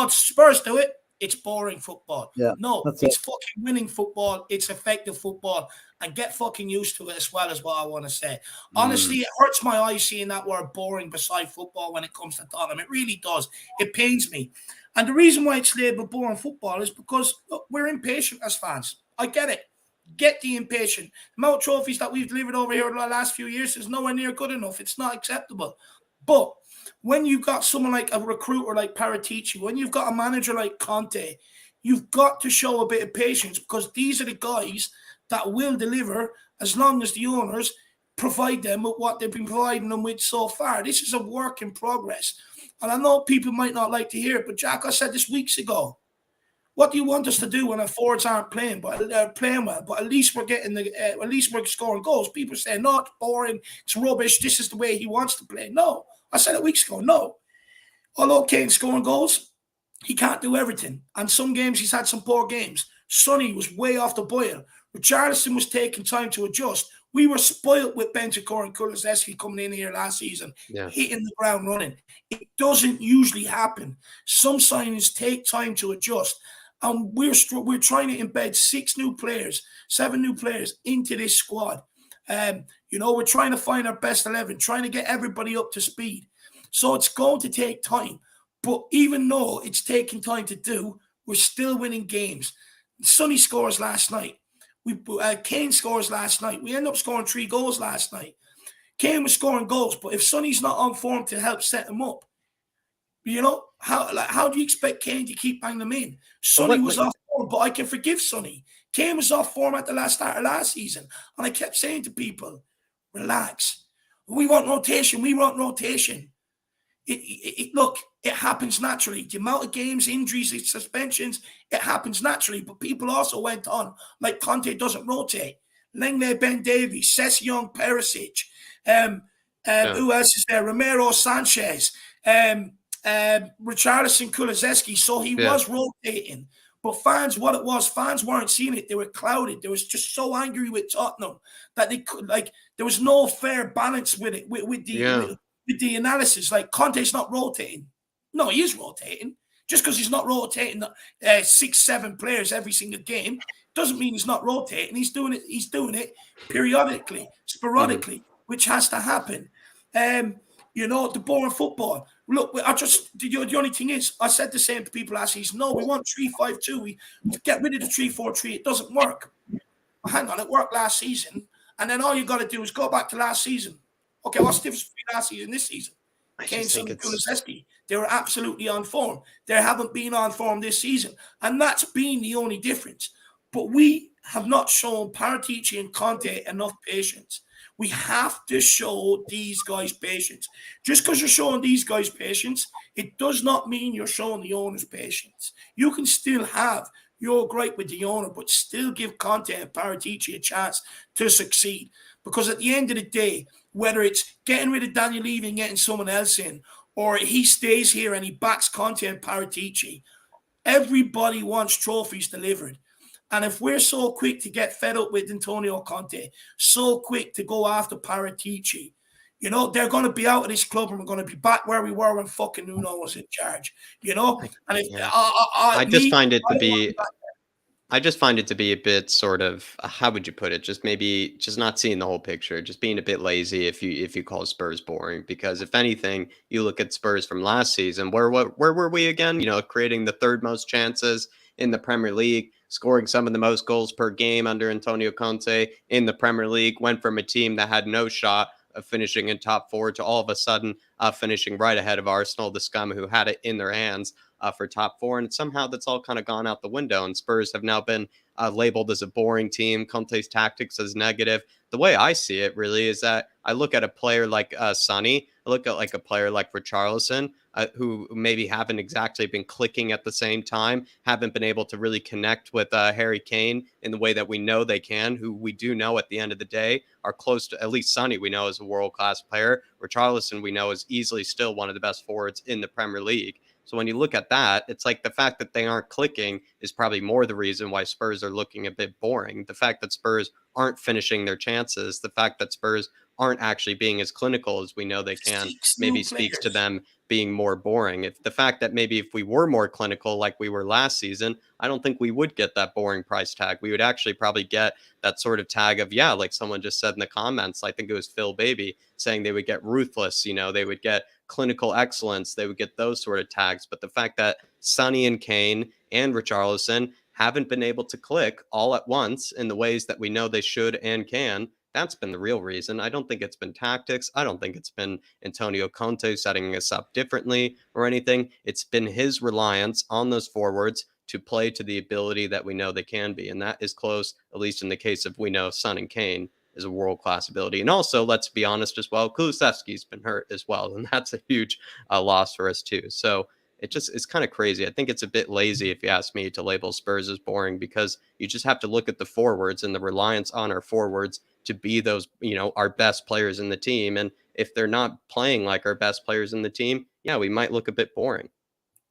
Spurs do it. It's boring football. No, it's fucking winning football. It's effective football. And get fucking used to it as well, is what I want to say. Honestly, it hurts my eyes seeing that word boring beside football when it comes to Tottenham. It really does. It pains me. And the reason why it's labelled boring football is because we're impatient as fans. I get it. Get the impatient. The amount of trophies that we've delivered over here in the last few years is nowhere near good enough. It's not acceptable. But when you've got someone like a recruiter like Perisic, when you've got a manager like Conte, you've got to show a bit of patience, because these are the guys that will deliver as long as the owners provide them with what they've been providing them with so far. This is a work in progress. And I know people might not like to hear it, but Jack, I said this weeks ago. What do you want us to do when our forwards aren't playing, but they're playing well? But at least we're getting at least we're scoring goals. People say, no, it's boring, it's rubbish. This is the way he wants to play. No, I said it weeks ago. No, although Kane's scoring goals, he can't do everything. And some games he's had some poor games. Sonny was way off the boil. Richarlison was taking time to adjust. We were spoiled with Bentancur and Kulusevski coming in here last season, hitting the ground running. It doesn't usually happen. Some signings take time to adjust. And we're trying to embed 7 new players into this squad. We're trying to find our best 11, trying to get everybody up to speed. So it's going to take time. But even though it's taking time to do, we're still winning games. Sonny scores last night. Kane scores last night. We end up scoring 3 goals last night. Kane was scoring goals, but if Sonny's not on form to help set him up, how do you expect Kane to keep banging them in? Sonny was off form, but I can forgive Sonny. Kane was off form at the start of last season, and I kept saying to people, relax. We want rotation. We want rotation. Look, it happens naturally. The amount of games, injuries, suspensions, it happens naturally. But people also went on, like Conte doesn't rotate. Lenglet, Ben Davies, Sessegnon, Perisic. Who else is there? Romero, Sanchez. Richarlison, Kulusevski. So he was rotating. But fans, what it was, fans weren't seeing it. They were clouded. They was just so angry with Tottenham that they could, like, there was no fair balance with it, with the analysis. Like, Conte's not rotating. No, he is rotating. Just because he's not rotating 6-7 players every single game doesn't mean he's not rotating. He's doing it periodically, sporadically, which has to happen. The boring football. Look, the only thing is, I said the same to people last season. No, we want 3-5-2. We get rid of the 3-4-3. It doesn't work. Well, hang on, it worked last season. And then all you got to do is go back to last season. Okay, what's the difference between last season and this season? Kane, Son, and Kulusevski. They were absolutely on form. They haven't been on form this season. And that's been the only difference. But we have not shown Perisic and Conte enough patience. We have to show these guys patience. Just because you're showing these guys patience, it does not mean you're showing the owners patience. You can still have your gripe with the owner, but still give Conte and Perisic a chance to succeed. Because at the end of the day, whether it's getting rid of Daniel Levy and getting someone else in, or he stays here and he backs Conte and Perisic, everybody wants trophies delivered. And if we're so quick to get fed up with Antonio Conte, so quick to go after Perisic, they're going to be out of this club and we're going to be back where we were when fucking Nuno was in charge, And if I just find it to be a bit sort of, how would you put it? Just maybe just not seeing the whole picture, just being a bit lazy if you call Spurs boring. Because if anything, you look at Spurs from last season, where were we again? Creating the third most chances in the Premier League, scoring some of the most goals per game under Antonio Conte in the Premier League, went from a team that had no shot of finishing in top 4 to all of a sudden finishing right ahead of Arsenal, the scum who had it in their hands for top 4. And somehow that's all kind of gone out the window. And Spurs have now been labeled as a boring team. Conte's tactics as negative. The way I see it really is that I look at a player like Sonny. I look at like a player like Richarlison, who maybe haven't exactly been clicking at the same time, haven't been able to really connect with Harry Kane in the way that we know they can, who we do know at the end of the day are close to, at least Sonny we know is a world-class player. Richarlison we know is easily still one of the best forwards in the Premier League. So when you look at that, it's like the fact that they aren't clicking is probably more the reason why Spurs are looking a bit boring. The fact that Spurs aren't finishing their chances, the fact that Spurs aren't actually being as clinical as we know they can, maybe speaks to them being more boring. If the fact that maybe if we were more clinical like we were last season, I don't think we would get that boring price tag. We would actually probably get that sort of tag of, like someone just said in the comments, I think it was Phil Baby, saying they would get ruthless, they would get clinical excellence, they would get those sort of tags. But the fact that Sonny and Kane and Richarlison haven't been able to click all at once in the ways that we know they should and can, that's been the real reason. I don't think it's been tactics. I don't think it's been Antonio Conte setting us up differently or anything. It's been his reliance on those forwards to play to the ability that we know they can be. And that is close, at least in the case of we know Son and Kane is a world-class ability. And also, let's be honest as well, Kulusevski's been hurt as well. And that's a huge loss for us too. So it's kind of crazy. I think it's a bit lazy, if you ask me, to label Spurs as boring, because you just have to look at the forwards and the reliance on our forwards to be those, our best players in the team. And if they're not playing like our best players in the team, we might look a bit boring.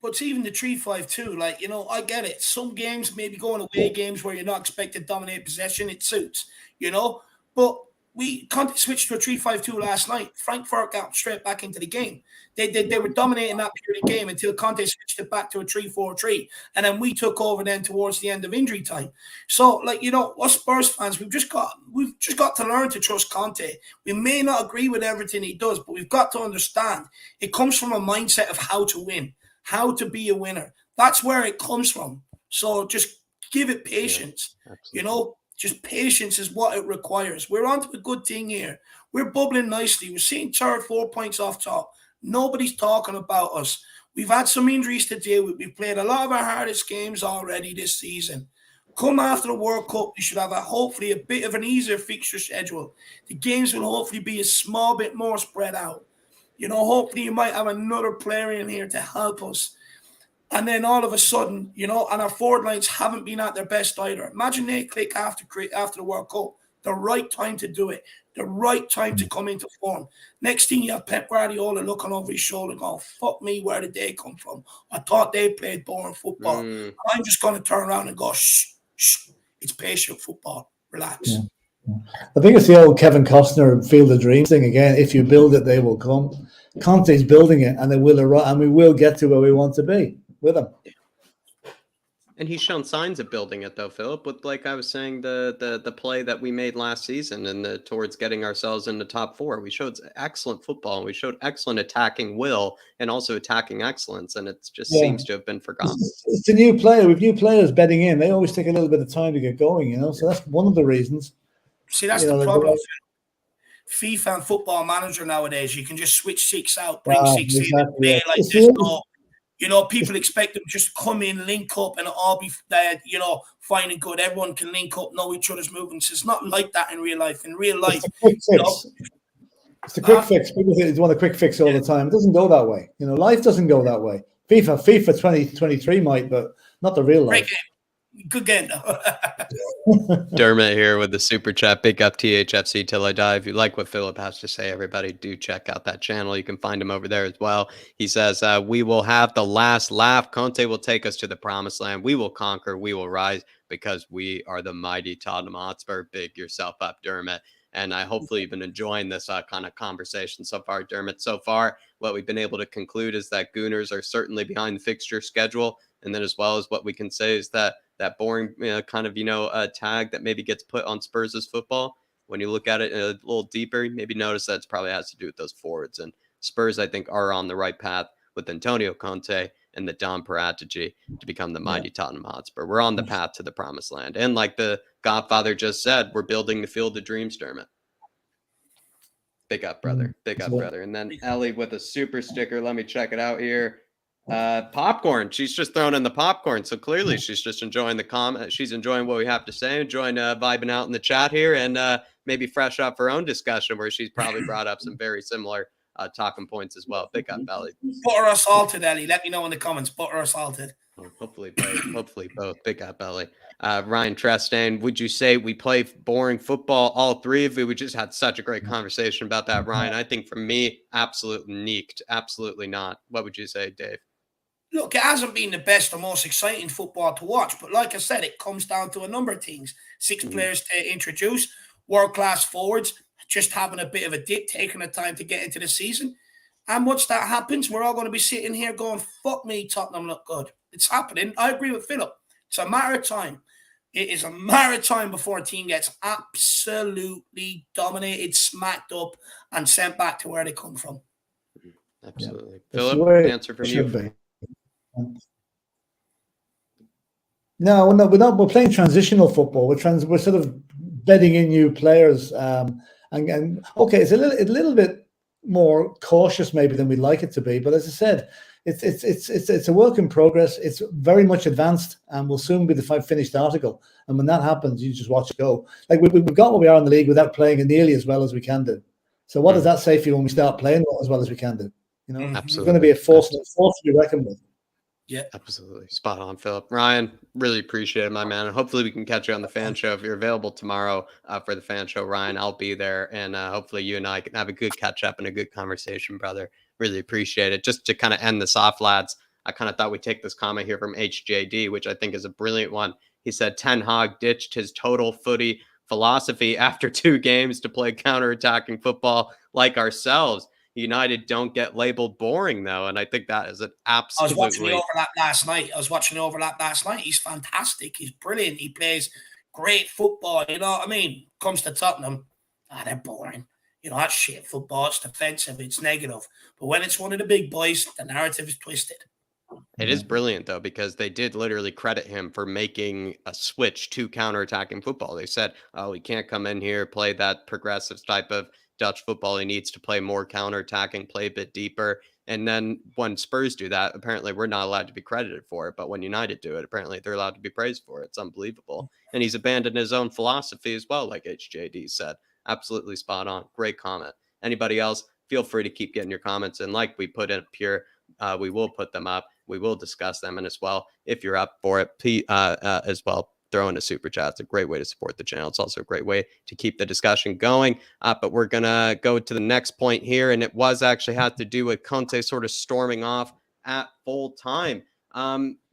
But it's even the 3-5-2, I get it. Some games, maybe going away games where you're not expected to dominate possession, it suits, But Conte switched to a 3-5-2 last night. Frankfurt got straight back into the game. They were dominating that period of game until Conte switched it back to a 3-4-3. And then we took over then towards the end of injury time. So, us Spurs fans, we've just got to learn to trust Conte. We may not agree with everything he does, but we've got to understand it comes from a mindset of how to win, how to be a winner. That's where it comes from. So just give it patience, Just patience is what it requires. We're onto a good thing here. We're bubbling nicely. We're sitting third, 4 points off top. Nobody's talking about us. We've had some injuries to deal with. We've played a lot of our hardest games already this season. Come after the World Cup, we should have hopefully a bit of an easier fixture schedule. The games will hopefully be a small bit more spread out. Hopefully you might have another player in here to help us. And then all of a sudden, and our forward lines haven't been at their best either. Imagine they click after the World Cup. The right time to do it. The right time to come into form. Next thing you have Pep Guardiola looking over his shoulder going, fuck me, where did they come from? I thought they played boring football. I'm just going to turn around and go, shh, shh. It's patient football. Relax. Yeah. I think it's the old Kevin Costner Field of Dreams thing again. If you build it, they will come. Conte's building it, and they will arrive, and we will get to where we want to be with them. And he's shown signs of building it, though, Philip. With, like I was saying, the play that we made last season and towards getting ourselves in the top 4, we showed excellent football, and we showed excellent attacking will and also attacking excellence, and it just seems to have been forgotten. It's a new player. With new players bedding in, they always take a little bit of time to get going, you know. So that's one of the reasons. See, that's the problem. FIFA and Football Manager nowadays, you can just switch 6 out, bring 6 in, and play like there's no. You know, people expect them just come in, link up, and all be, you know, fine and good. Everyone can link up, know each other's movements. It's not like that in real life. In real life, it's a quick fix. It's a quick fix. People think they want a quick fix all the time. It doesn't go that way. You know, life doesn't go that way. FIFA 2023 might, but not the real life. Good game, though. Dermot here with the super chat. Big up THFC till I die. If you like what Philip has to say, everybody do check out that channel. You can find him over there as well. He says, we will have the last laugh. Conte will take us to the promised land. We will conquer. We will rise because we are the mighty Tottenham Hotspur. Big yourself up, Dermot. And I hopefully you've been enjoying this kind of conversation so far, Dermot. So far, what we've been able to conclude is that Gooners are certainly behind the fixture schedule. And then as well as what we can say is that boring kind of, tag that maybe gets put on Spurs' football, when you look at it a little deeper, maybe notice that it probably has to do with those forwards. And Spurs, I think, are on the right path with Antonio Conte and the Don Paratici to become the mighty Tottenham Hotspur. We're on the path to the promised land. And like the Godfather just said, we're building the Field of Dreams, Dermot. Big up, brother. Big up, brother. And then Ellie with a super sticker. Let me check it out here. Popcorn. She's just throwing in the popcorn. So clearly she's just enjoying the comment. She's enjoying what we have to say, enjoying vibing out in the chat here, and maybe fresh up her own discussion where she's probably brought up some very similar talking points as well. Big up, Ellie. Butter or salted, Ellie? Let me know in the comments. Butter or salted? Oh, hopefully both. Hopefully both. Big up, Ellie. Ryan Trestain, would you say we play boring football, all three of you? We just had such a great conversation about that, Ryan. I think for me, absolutely neeked. Absolutely not. What would you say, Dave? Look, it hasn't been the best or most exciting football to watch, but like I said, it comes down to a number of things. 6 players to introduce, world-class forwards, just having a bit of a dip, taking the time to get into the season. And once that happens, we're all going to be sitting here going, fuck me, Tottenham look good. It's happening. I agree with Philip. It's a matter of time. It is a matter of time before a team gets absolutely dominated, smacked up, and sent back to where they come from. Absolutely. Philip, answer from you. No, we're not. We're playing transitional football. We're sort of bedding in new players, and okay, it's a little bit more cautious maybe than we'd like it to be. But as I said, it's a work in progress. It's very much advanced, and will soon be the finished article. And when that happens, you just watch it go. Like we've got what we are in the league without playing it nearly as well as we can do. So what does that say for you when we start playing as well as we can do? You know, Absolutely. It's going to be a force to be reckoned with. Yeah, absolutely. Spot on, Philip. Ryan, really appreciate it, my man. And hopefully we can catch you on the fan show. If you're available tomorrow for the fan show, Ryan, I'll be there. And hopefully you and I can have a good catch up and a good conversation, brother. Really appreciate it. Just to kind of end this off, lads, I kind of thought we'd take this comment here from HJD, which I think is a brilliant one. He said, Ten Hag ditched his total footy philosophy after 2 games to play counterattacking football like ourselves. United don't get labeled boring, though, and I think that is an absolutely... I was watching the overlap last night. He's fantastic. He's brilliant. He plays great football. You know what I mean? Comes to Tottenham, they're boring. You know, that's shit football. It's defensive. It's negative. But when it's one of the big boys, the narrative is twisted. It is brilliant, though, because they did literally credit him for making a switch to counterattacking football. They said, oh, he can't come in here, play that progressive type of Dutch football. He needs to play more counterattacking, play a bit deeper. And then when Spurs do that, apparently we're not allowed to be credited for it. But when United do it, apparently they're allowed to be praised for it. It's unbelievable. And he's abandoned his own philosophy as well, like HJD said. Absolutely spot on. Great comment. Anybody else, feel free to keep getting your comments in. Like we put in up here, we will put them up. We will discuss them. And as well, if you're up for it, as well, throw in a super chat. It's a great way to support the channel. It's also a great way to keep the discussion going. But we're going to go to the next point here, and it was actually had to do with Conte sort of storming off at full time.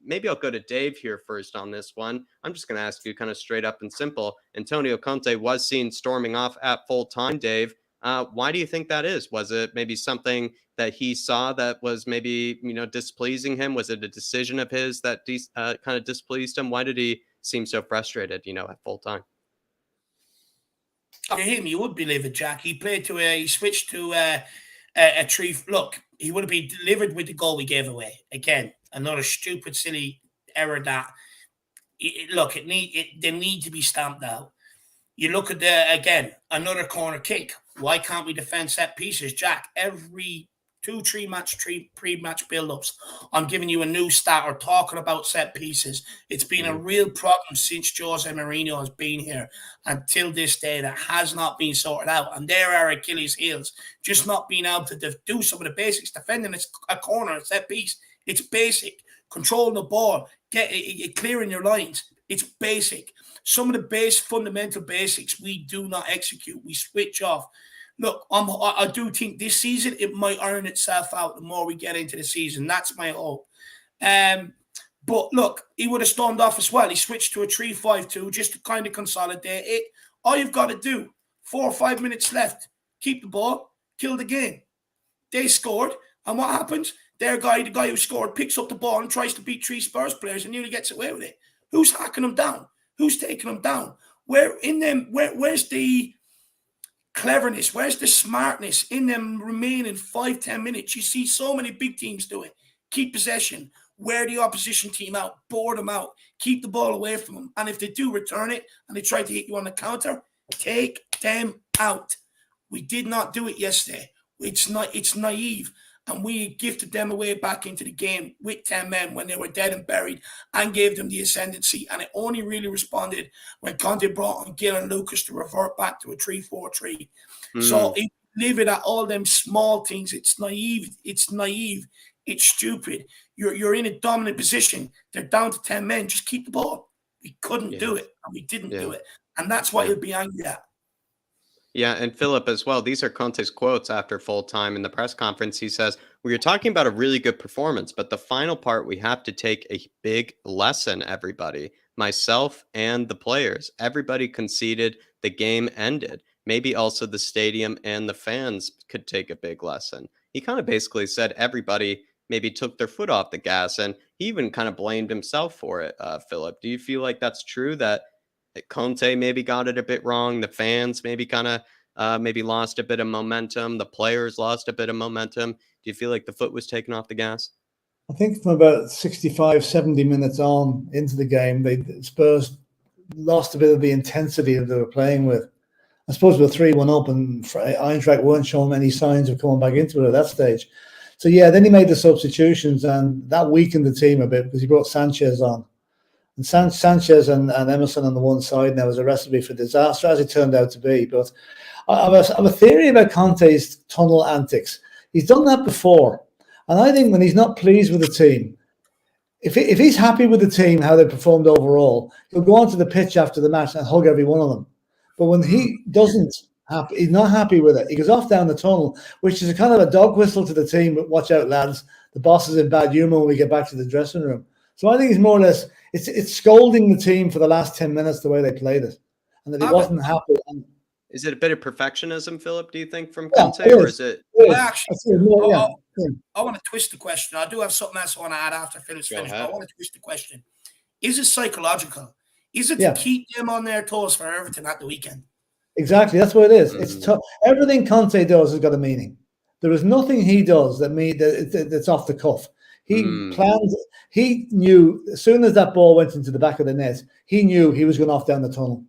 Maybe I'll go to Dave here first on this one. I'm just going to ask you kind of straight up and simple. Antonio Conte was seen storming off at full time, Dave. Why do you think that is? Was it maybe something that he saw that was maybe, displeasing him? Was it a decision of his that kind of displeased him? Why did he seem so frustrated, at full time? For him, you would believe it, Jack. He switched to a tree. Look, he would have been delivered with the goal we gave away. Again, another stupid, silly error that, they need to be stamped out. You look at another corner kick. Why can't we defend set pieces, Jack? Every pre-match build-ups, I'm giving you a new stat or talking about set pieces. It's been a real problem since Jose Mourinho has been here until this day that has not been sorted out. And there are Achilles' heels, just not being able to do some of the basics. Defending a corner, a set piece, it's basic. Controlling the ball, clearing your lines, it's basic. Some of the fundamental basics we do not execute. We switch off. Look, I do think this season it might iron itself out the more we get into the season. That's my hope. But look, he would have stormed off as well. He switched to a 3-5-2 just to kind of consolidate it. All you've got to do, 4 or 5 minutes left, keep the ball, kill the game. They scored, and what happens? The guy who scored picks up the ball and tries to beat 3 Spurs players and nearly gets away with it. Who's hacking him down? Who's taking him down? Where's the cleverness? Where's the smartness in them remaining 5-10 minutes? You see so many big teams do it. Keep possession, wear the opposition team out, bore them out, keep the ball away from them. And if they do return it and they try to hit you on the counter, take them out. We did not do it yesterday. It's naive. And we gifted them away back into the game with 10 men when they were dead and buried and gave them the ascendancy. And it only really responded when Conte brought on Gil and Lucas to revert back to a 3-4-3. So leave it at all them small things. It's naive. It's stupid. You're in a dominant position. They're down to 10 men. Just keep the ball. We couldn't do it, and we didn't do it. And that's what he'll be angry at. Yeah, and Philip as well. These are Conte's quotes after full time in the press conference. He says, "We are talking about a really good performance, but the final part, we have to take a big lesson, everybody. Myself and the players. Everybody conceded. The game ended. Maybe also the stadium and the fans could take a big lesson." He kind of basically said everybody maybe took their foot off the gas, and he even kind of blamed himself for it, Philip. Do you feel like that's true, that Conte maybe got it a bit wrong? The fans maybe kind of maybe lost a bit of momentum. The players lost a bit of momentum. Do you feel like the foot was taken off the gas? I think from about 65, 70 minutes on into the game, Spurs lost a bit of the intensity that they were playing with. I suppose we were 3-1 up, and Eintracht weren't showing any signs of coming back into it at that stage. So, yeah, then he made the substitutions, and that weakened the team a bit because he brought Sanchez on. And Sanchez and Emerson on the one side now is a recipe for disaster, as it turned out to be. But I have a theory about Conte's tunnel antics. He's done that before. And I think when he's not pleased with the team, if he's happy with the team, how they performed overall, he'll go onto the pitch after the match and hug every one of them. But when he he's not happy with it, he goes off down the tunnel, which is a kind of a dog whistle to the team. But watch out, lads. The boss is in bad humor when we get back to the dressing room. So I think he's more or less, it's scolding the team for the last 10 minutes the way they played it, and that he wasn't happy. Is it a bit of perfectionism, Philip, do you think, from Conte, or is it? I want to twist the question. I do have something else I want to add after Philip's finished, but I want to twist the question. Is it psychological? Is it to keep them on their toes for everything at the weekend? Exactly, that's what it is. It's tough. Everything Conte does has got a meaning. There is nothing he does that's off the cuff. He planned. He knew as soon as that ball went into the back of the net, he knew he was going off down the tunnel.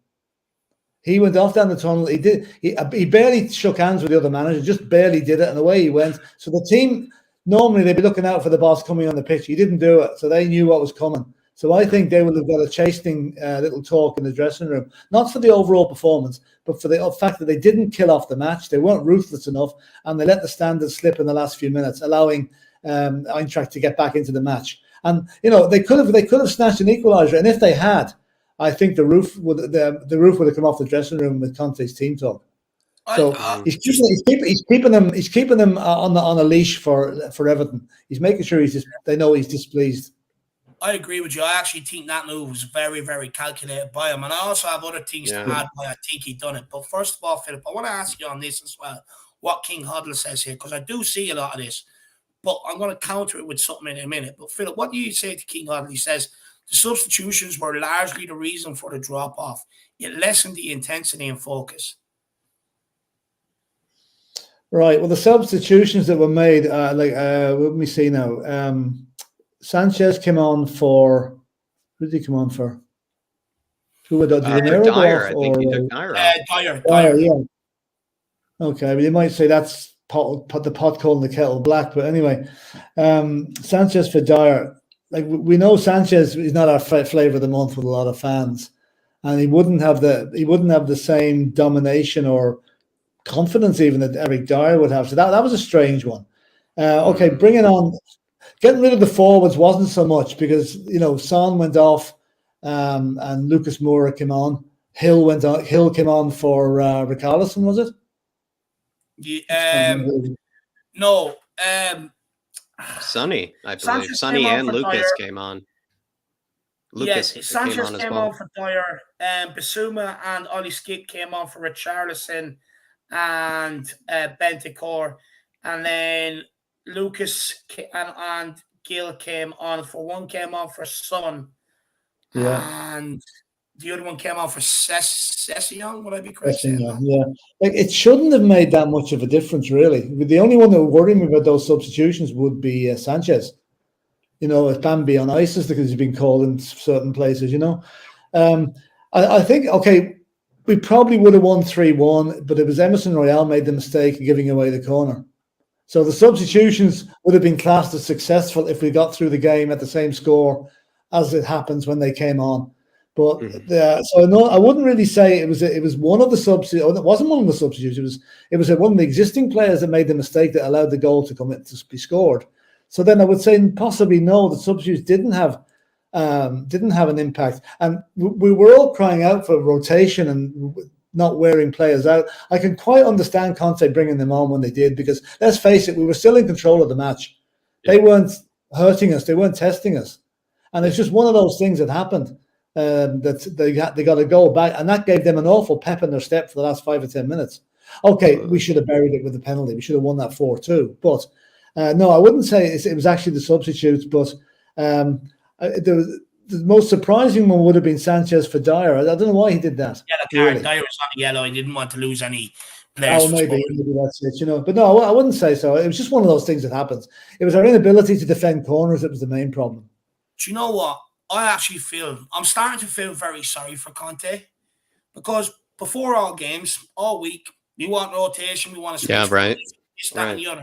He went off down the tunnel. He barely shook hands with the other manager, just barely did it, and away he went. So the team, normally they'd be looking out for the boss coming on the pitch. He didn't do it, so they knew what was coming. So I think they would have got a chastening little talk in the dressing room, not for the overall performance, but for the fact that they didn't kill off the match. They weren't ruthless enough, and they let the standards slip in the last few minutes, allowing Eintracht to get back into the match. And they could have snatched an equaliser, and if they had, I think the roof would have come off the dressing room with Conte's team talk. So he's keeping them on a leash for Everton. He's making sure they know he's displeased. I agree with you. I actually think that move was very, very calculated by him. And I also have other things to add why I think he done it. But first of all, Philip, I want to ask you on this as well, what King Huddle says here, because I do see a lot of this. But I'm going to counter it with something in a minute. But Philip, what do you say to King Huddle? He says the substitutions were largely the reason for the drop-off. It lessened the intensity and focus. Right. Well, the substitutions that were made, let me see now. Sanchez came on for. Who did he come on for? Who did Dyer? I think he took Dyer off. Dyer, yeah. Okay, but you might say that's the pot calling the kettle black. But anyway, Sanchez for Dyer. Like we know, Sanchez is not our flavor of the month with a lot of fans, and he wouldn't have the same domination or confidence even that Eric Dyer would have. So that was a strange one. Okay, getting rid of the forwards wasn't so much because Son went off and Lucas Moura came on. Hill came on for Richarlison, was it? No. Sonny, I believe. Sanchez Sonny and Lucas Dyer. came on. Sanchez came on for Dyer. Bissouma and Ollie Skip came on for Richarlison and Bentancur. And then Lucas and Gill came on for one, came on for Son. Yeah. And the other one came on for Sessegnon, would I be correct? Yeah. Like it shouldn't have made that much of a difference, really. The only one that would worry me about those substitutions would be Sanchez. If Bambi on ice because he's been called in certain places, I think, okay, we probably would have won 3-1, but it was Emerson Royale made the mistake of giving away the corner. So the substitutions would have been classed as successful if we got through the game at the same score as it happens when they came on. But I wouldn't really say it was one of the substitutes. It wasn't one of the substitutes. It was one of the existing players that made the mistake that allowed the goal to be scored. So then I would say possibly no, the substitutes didn't have an impact. And we were all crying out for rotation and not wearing players out. I can quite understand Conte bringing them on when they did, because let's face it, we were still in control of the match. Yeah. They weren't hurting us. They weren't testing us. And it's just one of those things that happened. That they got to go back, and that gave them an awful pep in their step for the last 5 or 10 minutes. Okay, we should have buried it with the penalty. We should have won that 4-2. But no, I wouldn't say it was actually the substitutes. But the most surprising one would have been Sanchez for Dyer. I don't know why he did that. Yeah, really. Dyer was on yellow. He didn't want to lose any players. Oh, maybe that's it. But no, I wouldn't say so. It was just one of those things that happens. It was our inability to defend corners that was the main problem. Do you know what? I'm starting to feel very sorry for Conte, because before all games, all week, we want rotation, we want to switch this, that, and the other.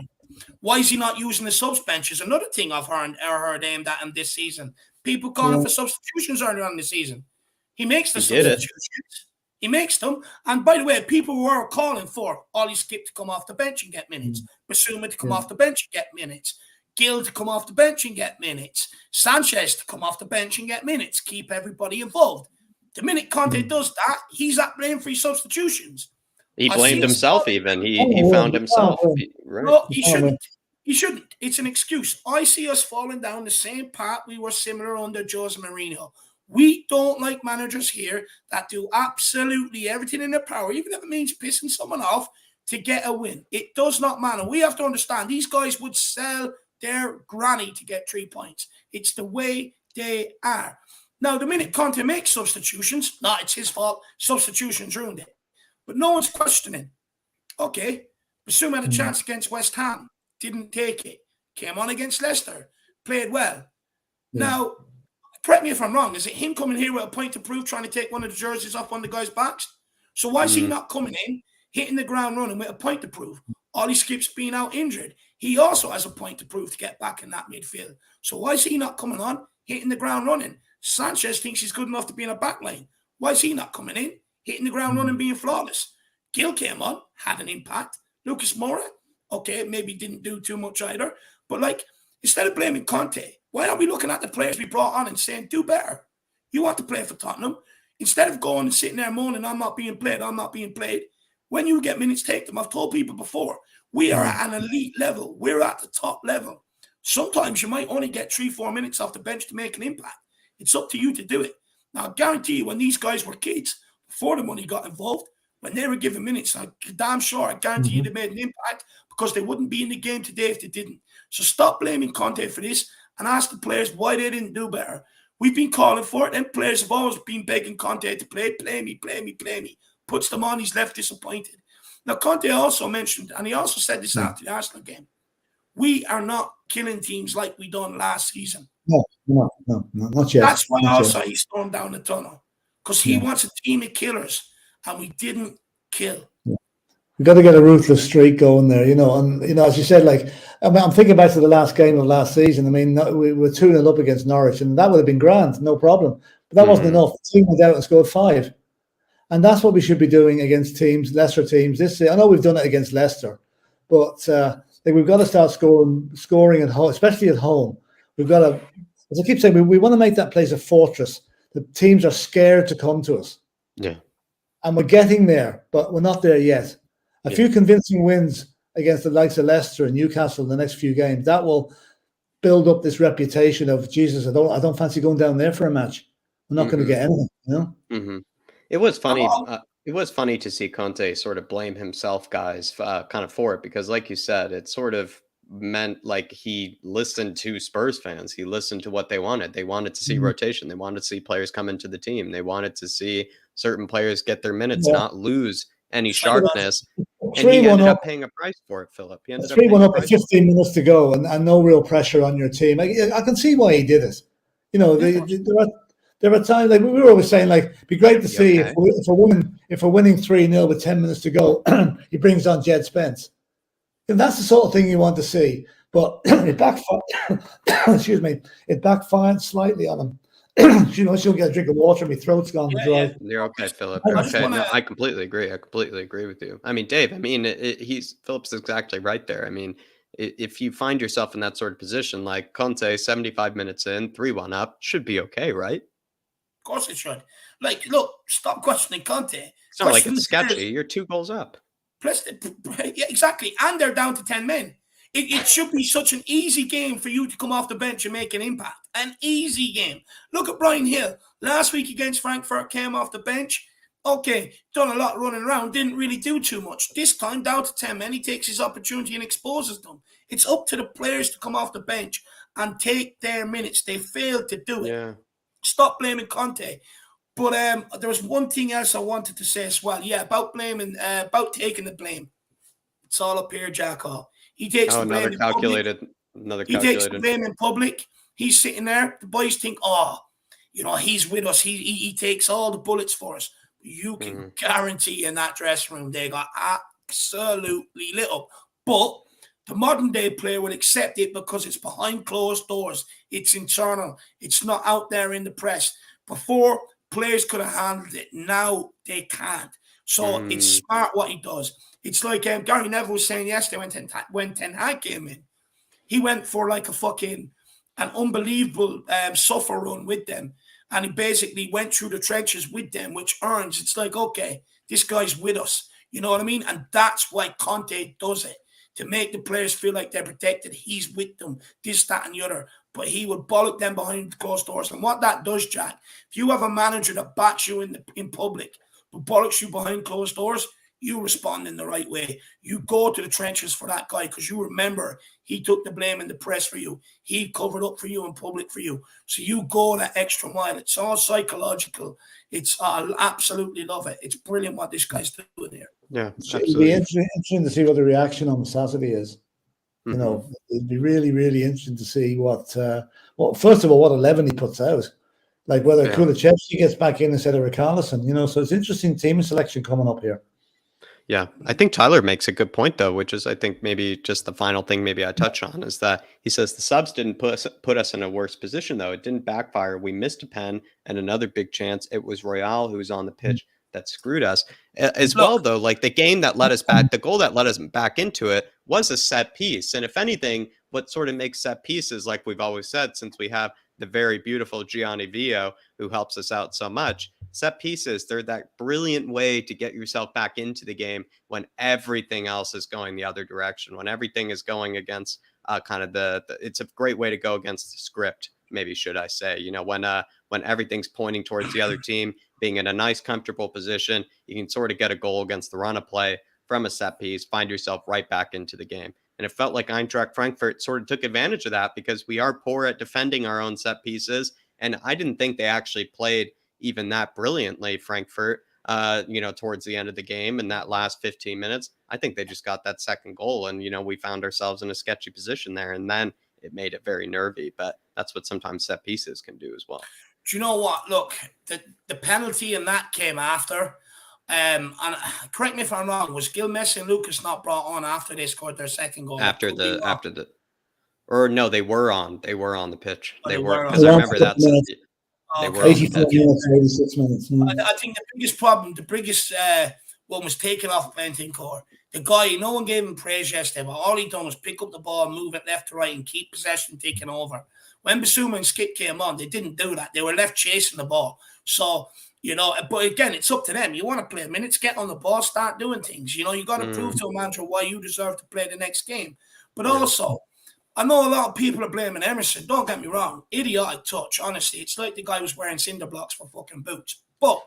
Why is he not using the subs bench? Is another thing I've heard aimed at him this season. People calling for substitutions earlier on the season. He makes the substitutions. He makes them. And by the way, people were calling for Ollie Skip to come off the bench and get minutes. Basuma to come off the bench and get minutes. Gill to come off the bench and get minutes. Sanchez to come off the bench and get minutes. Keep everybody involved. The minute Conte does that, he's not blamed for his substitutions. He blamed himself even. He found himself. No, he shouldn't. He shouldn't. It's an excuse. I see us falling down the same path we were similar under Jose Mourinho. We don't like managers here that do absolutely everything in their power, even if it means pissing someone off, to get a win. It does not matter. We have to understand these guys would sell their granny to get 3 points. It's the way they are. Now, the minute Conte makes substitutions, it's his fault. Substitutions ruined it. But no one's questioning. Okay, Basuma had a chance against West Ham. Didn't take it. Came on against Leicester. Played well. Yeah. Now, correct me if I'm wrong. Is it him coming here with a point to prove, trying to take one of the jerseys off one of the guys' backs? So why is he not coming in, hitting the ground running with a point to prove? Ollie Skip's being out injured. He also has a point to prove to get back in that midfield. So why is he not coming on, hitting the ground running? Sanchez thinks he's good enough to be in a back line. Why is he not coming in, hitting the ground running, being flawless? Gill came on, had an impact. Lucas Moura, okay, maybe didn't do too much either. But instead of blaming Conte, why are we looking at the players we brought on and saying, do better? You want to play for Tottenham. Instead of going and sitting there moaning, I'm not being played, when you get minutes, take them. I've told people before, we are at an elite level. We're at the top level. Sometimes you might only get 3-4 minutes off the bench to make an impact. It's up to you to do it. Now, I guarantee you, when these guys were kids, before the money got involved, when they were given minutes, I guarantee you they made an impact, because they wouldn't be in the game today if they didn't. So stop blaming Conte for this and ask the players why they didn't do better. We've been calling for it. Them players have always been begging Conte to play me. Puts them on, he's left disappointed. Now, Conte also mentioned, and he also said this after the Arsenal game, we are not killing teams like we done last season. No, not yet. That's why also he stormed down the tunnel, because he wants a team of killers, and we didn't kill. We've got to get a ruthless streak going there, and as you said, I'm thinking back to the last game of last season. I mean, we were 2-0 up against Norwich, and that would have been grand, no problem. But that wasn't enough. The team went out and scored 5. And that's what we should be doing against lesser teams. I know we've done it against Leicester, but we've got to start scoring at home, especially at home. We've got to, as I keep saying, we want to make that place a fortress. The teams are scared to come to us. Yeah. And we're getting there, but we're not there yet. A few convincing wins against the likes of Leicester and Newcastle in the next few games, that will build up this reputation of, Jesus, I don't fancy going down there for a match. I'm not going to get anything, Mm-hmm. It was funny. It was funny to see Conte sort of blame himself, guys, kind of for it, because, like you said, it sort of meant like he listened to Spurs fans. He listened to what they wanted. They wanted to see rotation. They wanted to see players come into the team. They wanted to see certain players get their minutes, not lose any sharpness. And he ended up paying a price for it, Philip. He ended up 3-1 up with 15 minutes to go, and no real pressure on your team. I can see why he did it. There are times, like we were always saying, like, it'd be great to see if we're winning 3-0 with 10 minutes to go, he brings on Jed Spence. And that's the sort of thing you want to see. But it backfired. Excuse me, it backfired slightly on him. She'll get a drink of water. My throat's gone dry. Yeah. You're okay, Philip. You're okay. No, I completely agree. I completely agree with you. I mean, Dave. I mean, Philip's exactly right there. I mean, if you find yourself in that sort of position, like Conte, 75 minutes in, 3-1 up, should be okay, right? Of course it should. Like, look, stop questioning Conte. It's not like it's sketchy. You're 2 goals up. Yeah, exactly. And they're down to 10 men. It should be such an easy game for you to come off the bench and make an impact. An easy game. Look at Brian Hill. Last week against Frankfurt, came off the bench. Okay, done a lot running around, didn't really do too much. This time, down to 10 men, he takes his opportunity and exposes them. It's up to the players to come off the bench and take their minutes. They failed to do it. Yeah. Stop blaming Conte. But there was one thing else I wanted to say as well. Yeah, about taking the blame. It's all up here, Jacko. He takes the blame. He takes the blame in public. He's sitting there. The boys think, he's with us. He takes all the bullets for us. You can guarantee in that dressing room they got absolutely lit up. But the modern day player will accept it because it's behind closed doors. It's internal. It's not out there in the press. Before, players could have handled it. Now they can't. So it's smart what he does. It's like Gary Neville was saying yesterday when Ten Hag came in. He went for like an unbelievable suffer run with them. And he basically went through the trenches with them, which earns. It's like, okay, this guy's with us. You know what I mean? And that's why Conte does it. To make the players feel like they're protected. He's with them, this, that, and the other. But he would bollock them behind closed doors. And what that does, Jack, if you have a manager that backs you in public, but bollocks you behind closed doors, you respond in the right way. You go to the trenches for that guy because you remember he took the blame in the press for you. He covered up for you in public for you. So you go that extra mile. It's all psychological. I absolutely love it. It's brilliant what this guy's doing here. Yeah, absolutely. It'd be interesting to see what the reaction on Saturday is. You know, it'd be really, really interesting to see what first of all, what 11 he puts out. Like whether Kulusevski gets back in instead of Richarlison, so it's interesting team selection coming up here. Yeah, I think Tyler makes a good point, though, which is I think maybe just the final thing maybe I touch on is that he says the subs didn't put us in a worse position, though. It didn't backfire. We missed a pen and another big chance. It was Royale who was on the pitch that screwed us. As well, though, like the game that led us back, the goal that led us back into it was a set piece. And if anything, what sort of makes set pieces, like we've always said, since we have the very beautiful Gianni Vio, who helps us out so much. Set pieces, they're that brilliant way to get yourself back into the game when everything else is going the other direction, when everything is going against kind of it's a great way to go against the script, maybe should I say, you know, when everything's pointing towards the other team, being in a nice, comfortable position, you can sort of get a goal against the run of play from a set piece, find yourself right back into the game. And it felt like Eintracht Frankfurt sort of took advantage of that because we are poor at defending our own set pieces. And I didn't think they actually played even that brilliantly, Frankfurt, you know, towards the end of the game in that last 15 minutes. I think they just got that second goal and, you know, we found ourselves in a sketchy position there. And then it made it very nervy, but that's what sometimes set pieces can do as well. Do you know what? Look, the penalty in that came after. And correct me if I'm wrong, was Gilmes and Lucas not brought on after they scored their second goal? Or no, they were on the pitch. Oh, they they were, were because I remember that. They were on the 84 pitch. minutes, 86 minutes. I think the biggest problem, the biggest one was taken off Bentancur. The guy, no one gave him praise yesterday, but all he done was pick up the ball, move it left to right, and keep possession taking over. When Basuma and Skip came on, they didn't do that. They were left chasing the ball. So, you know, but again, it's up to them. You want to play minutes, get on the ball, start doing things. You know, you got to prove to a manager why you deserve to play the next game. But also, I know a lot of people are blaming Emerson. Don't get me wrong. Idiotic touch, honestly. It's like the guy was wearing cinder blocks for fucking boots. But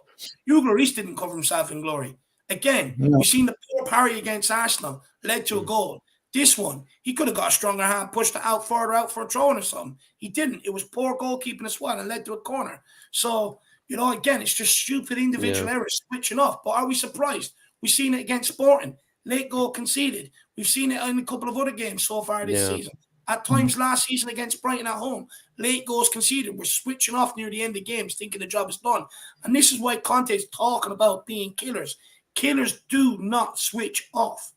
Hugo Lloris didn't cover himself in glory. Again, we've seen the poor parry against Arsenal led to a goal. This one, he could have got a stronger hand, pushed it out further out for a throw-in or something. He didn't. It was poor goalkeeping as well and led to a corner. So, you know, again, it's just stupid individual errors switching off. But are we surprised? We've seen it against Sporting. Late goal conceded. We've seen it in a couple of other games so far this season. At times last season against Brighton at home, late goals conceded. We're switching off near the end of games thinking the job is done. And this is why Conte is talking about being killers. Killers do not switch off.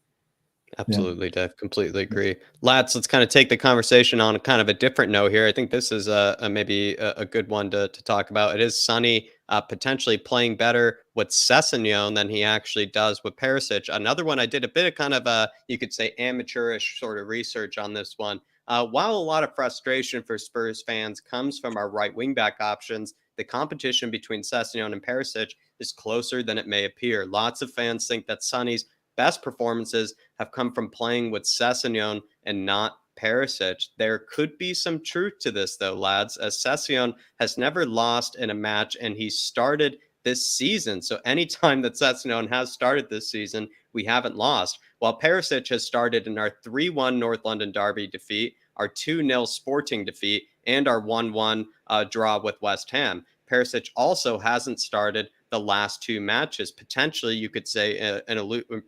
Absolutely, Dave. Completely agree. Lads, let's kind of take the conversation on a kind of a different note here. I think this is maybe a good one to talk about. It is Sonny potentially playing better with Sessegnon than he actually does with Perisic. Another one, I did a bit of kind of you could say amateurish sort of research on this one. While a lot of frustration for Spurs fans comes from our right wing back options, the competition between Sessegnon and Perisic is closer than it may appear. Lots of fans think that Sonny's best performances have come from playing with Sessegnon and not Perisic. There could be some truth to this, though, lads, as Sessegnon has never lost in a match, and he started this season. So anytime that Sessegnon has started this season, we haven't lost. While Perisic has started in our 3-1 North London Derby defeat, our 2-0 Sporting defeat, and our 1-1 draw with West Ham. Perisic also hasn't started the last two matches. Potentially, you could say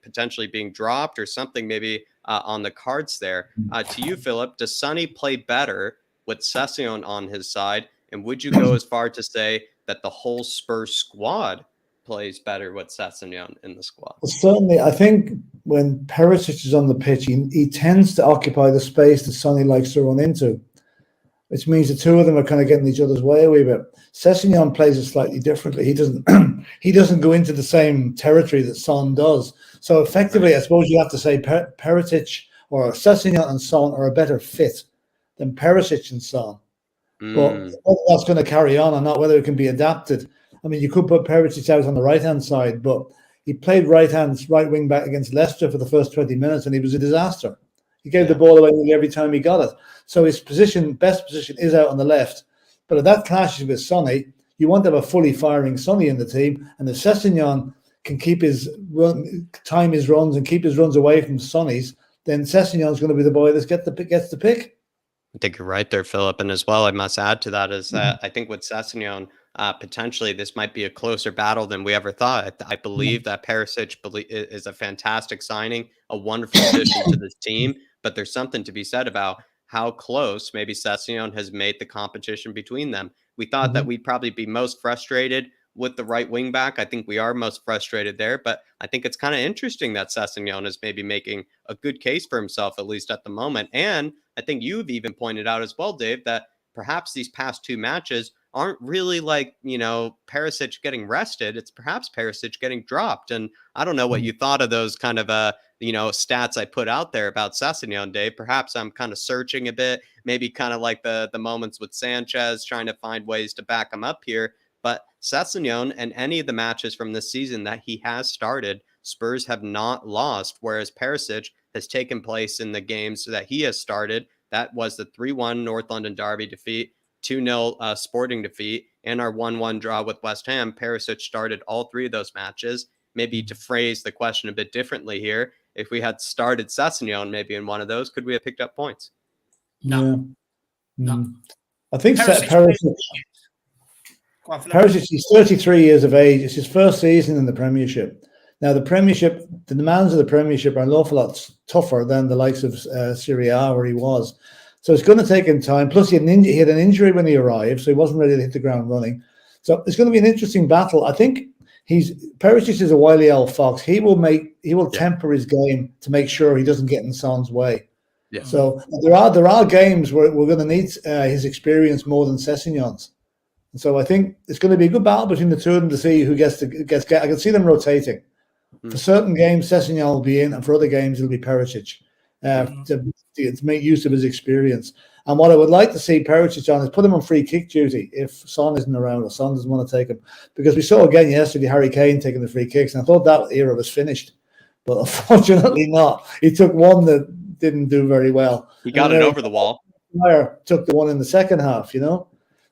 potentially being dropped or something maybe on the cards there. To you, Philip, does Sonny play better with Sessegnon on his side? And would you go as far to say that the whole Spurs squad plays better with Sessegnon in the squad? Well, certainly, I think when Perisic is on the pitch, he tends to occupy the space that Sonny likes to run into, which means the two of them are kind of getting each other's way a wee bit. Sessegnon plays it slightly differently. He doesn't go into the same territory that Son does. So effectively, I suppose you have to say Perisic or Sessegnon and Son are a better fit than Perisic and Son. But whether that's going to carry on or not, whether it can be adapted. I mean, you could put Perisic out on the right-hand side, but he played right wing back against Leicester for the first 20 minutes, and he was a disaster. He gave the ball away every time he got it. So his best position is out on the left. But if that clashes with Sonny, you want to have a fully firing Sonny in the team. And if Sessegnon can time his runs and keep his runs away from Sonny's, then Sessegnon's going to be the boy that gets the pick. I think you're right there, Philip. And as well, I must add to that is that I think with Sessegnon, potentially this might be a closer battle than we ever thought. I believe that Perisic is a fantastic signing, a wonderful addition to this team. But there's something to be said about how close maybe Sessegnon has made the competition between them. We thought that we'd probably be most frustrated with the right wing back. I think we are most frustrated there, but I think it's kind of interesting that Sessegnon is maybe making a good case for himself, at least at the moment. And I think you've even pointed out as well, Dave, that perhaps these past two matches aren't really like, Perisic getting rested. It's perhaps Perisic getting dropped. And I don't know what you thought of those kind of stats I put out there about Sessegnon, Dave. Perhaps I'm kind of searching a bit, maybe kind of like the moments with Sanchez, trying to find ways to back him up here. But Sessegnon and any of the matches from this season that he has started, Spurs have not lost, whereas Perisic has taken place in the games that he has started. That was the 3-1 North London Derby defeat, 2-0 Sporting defeat, and our 1-1 draw with West Ham. Perisic started all 3 of those matches. Maybe to phrase the question a bit differently here, if we had started Sessegnon maybe in one of those, could we have picked up points? No. I think Perisic is 33 years of age. It's his first season in the Premiership. Now, the demands of the Premiership are an awful lot tougher than the likes of Serie A, where he was. So it's going to take him time. Plus, he had an injury when he arrived, so he wasn't ready to hit the ground running. So it's going to be an interesting battle. I think Perisic is a wily old fox. He will temper his game to make sure he doesn't get in Son's way. Yeah. So there are games where we're going to need his experience more than Sessegnon's. And so I think it's going to be a good battle between the two of them to see who gets. I can see them rotating. For certain games, Sessegnon will be in, and for other games, it'll be Perisic to make use of his experience. And what I would like to see Perisic on is put him on free kick duty if Son isn't around or Son doesn't want to take him. Because we saw again yesterday Harry Kane taking the free kicks, and I thought that era was finished. But unfortunately not. He took one that didn't do very well. He got it over the wall. Took the one in the second half,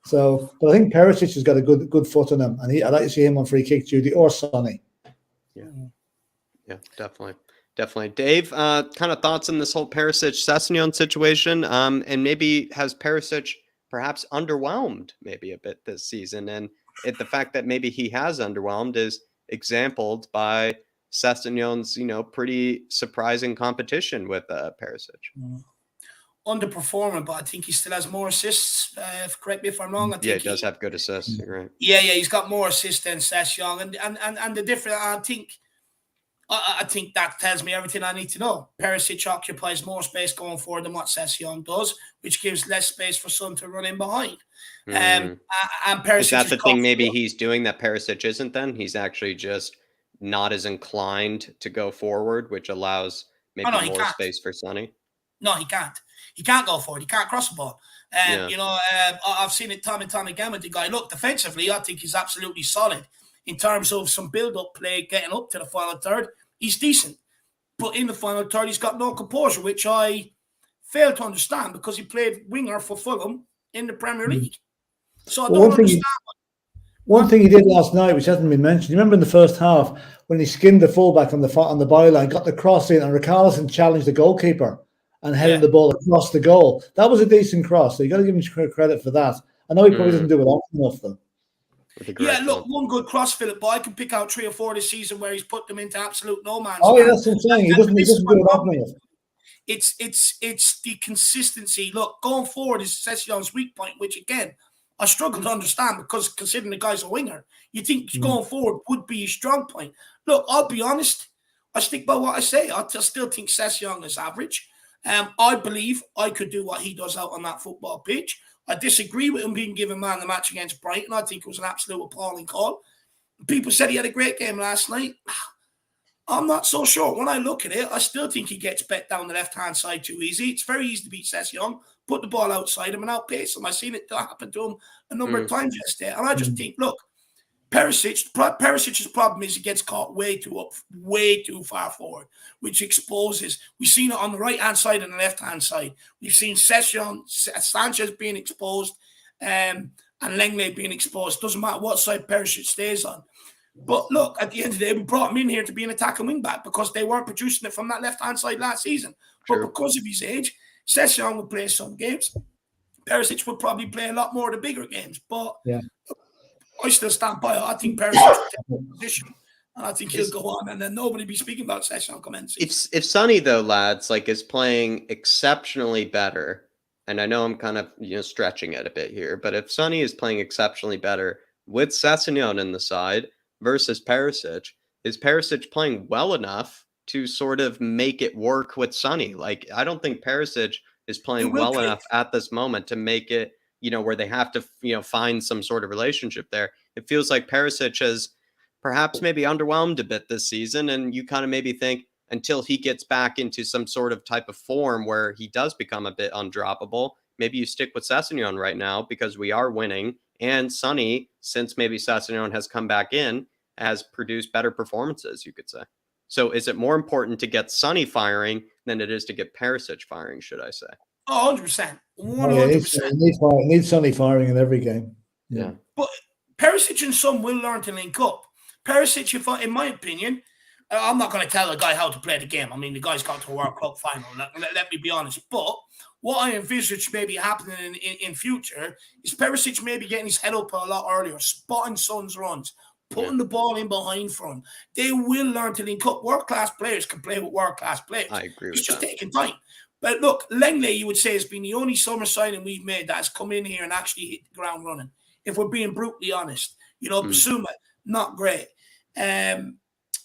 So, but I think Perisic has got a good foot on him, and I'd like to see him on free kick duty or Sonny. Yeah, definitely. Dave, kind of thoughts on this whole Perisic-Sessegnon situation, and maybe has Perisic perhaps underwhelmed maybe a bit this season, and the fact that maybe he has underwhelmed is exampled by Sessegnon's, pretty surprising competition with Perisic. Underperforming, but I think he still has more assists. Correct me if I'm wrong. He does have good assists. You're right. Yeah, he's got more assists than Sessegnon, and the difference. I think that tells me everything I need to know. Perisic occupies more space going forward than what Sessegnon does, which gives less space for Son to run in behind. And Perisic is that the thing maybe he's doing that Perisic isn't then? He's actually just not as inclined to go forward, which allows maybe more space for Sonny? No, he can't. He can't go forward. He can't cross the ball. I've seen it time and time again with the guy. Look, defensively, I think he's absolutely solid. In terms of some build-up play, getting up to the final third, he's decent. But in the final third, he's got no composure, which I fail to understand because he played winger for Fulham in the Premier League. So I don't understand. One thing he did last night, which hasn't been mentioned, you remember in the first half when he skinned the fullback on the byline, got the cross in, and Richarlison challenged the goalkeeper and headed the ball across the goal. That was a decent cross, so you got to give him credit for that. I know he probably doesn't do it often enough, though. Yeah, look, one good cross, Philip, but I can pick out 3 or 4 this season where he's put them into absolute no man's land. Oh, yeah, that's what I'm saying. He doesn't do it often enough. It's the consistency. Look, going forward is Sessegnon's weak point, which again I struggle to understand because considering the guy's a winger, you think going forward would be his strong point. Look, I'll be honest. I stick by what I say. I still think Sessegnon is average. I believe I could do what he does out on that football pitch. I disagree with him being given man of the match against Brighton. I think it was an absolute appalling call. People said he had a great game last night. I'm not so sure. When I look at it, I still think he gets bet down the left-hand side too easy. It's very easy to beat Sessegnon, put the ball outside him and outpace him. I've seen it happen to him a number of times yesterday. And I just think, look, Perisic's problem is he gets caught way too far forward, which exposes. We've seen it on the right-hand side and the left-hand side. We've seen Sessegnon, Sanchez being exposed and Lenglet being exposed. Doesn't matter what side Perisic stays on. But look, at the end of the day, we brought him in here to be an attacking wing-back because they weren't producing it from that left-hand side last season. But because of his age, Sessegnon would play some games. Perisic would probably play a lot more of the bigger games. But I still stand by it. I think Perisic will take the position, and I think he'll go on, and then nobody be speaking about Sessegnon coming. If Sonny, though, lads, is playing exceptionally better, and I know I'm kind of stretching it a bit here, but if Sonny is playing exceptionally better with Sessegnon in the side versus Perisic, is Perisic playing well enough to sort of make it work with Sonny? I don't think Perisic is playing well enough at this moment to make it where they have to, find some sort of relationship there. It feels like Perisic has perhaps maybe underwhelmed a bit this season. And you kind of maybe think, until he gets back into some sort of type of form where he does become a bit undroppable. Maybe you stick with Sessegnon right now because we are winning. And Sonny, since maybe Sessegnon has come back in, has produced better performances, you could say. So is it more important to get Sonny firing than it is to get Perisic firing, should I say? Oh, 100%. Oh, yeah, 100%. it needs Sonny firing in every game. Yeah. But Perisic and Son will learn to link up. Perisic, in my opinion, I'm not going to tell a guy how to play the game. I mean, the guy's got to a World Cup final. Let me be honest. But what I envisage maybe happening in future is Perisic maybe getting his head up a lot earlier, spotting Son's runs, putting the ball in behind front. They will learn to link up. World-class players can play with world-class players. I agree with that. It's just taking time. But look, Langley, you would say, has been the only summer signing we've made that has come in here and actually hit the ground running. If we're being brutally honest, Basuma, not great.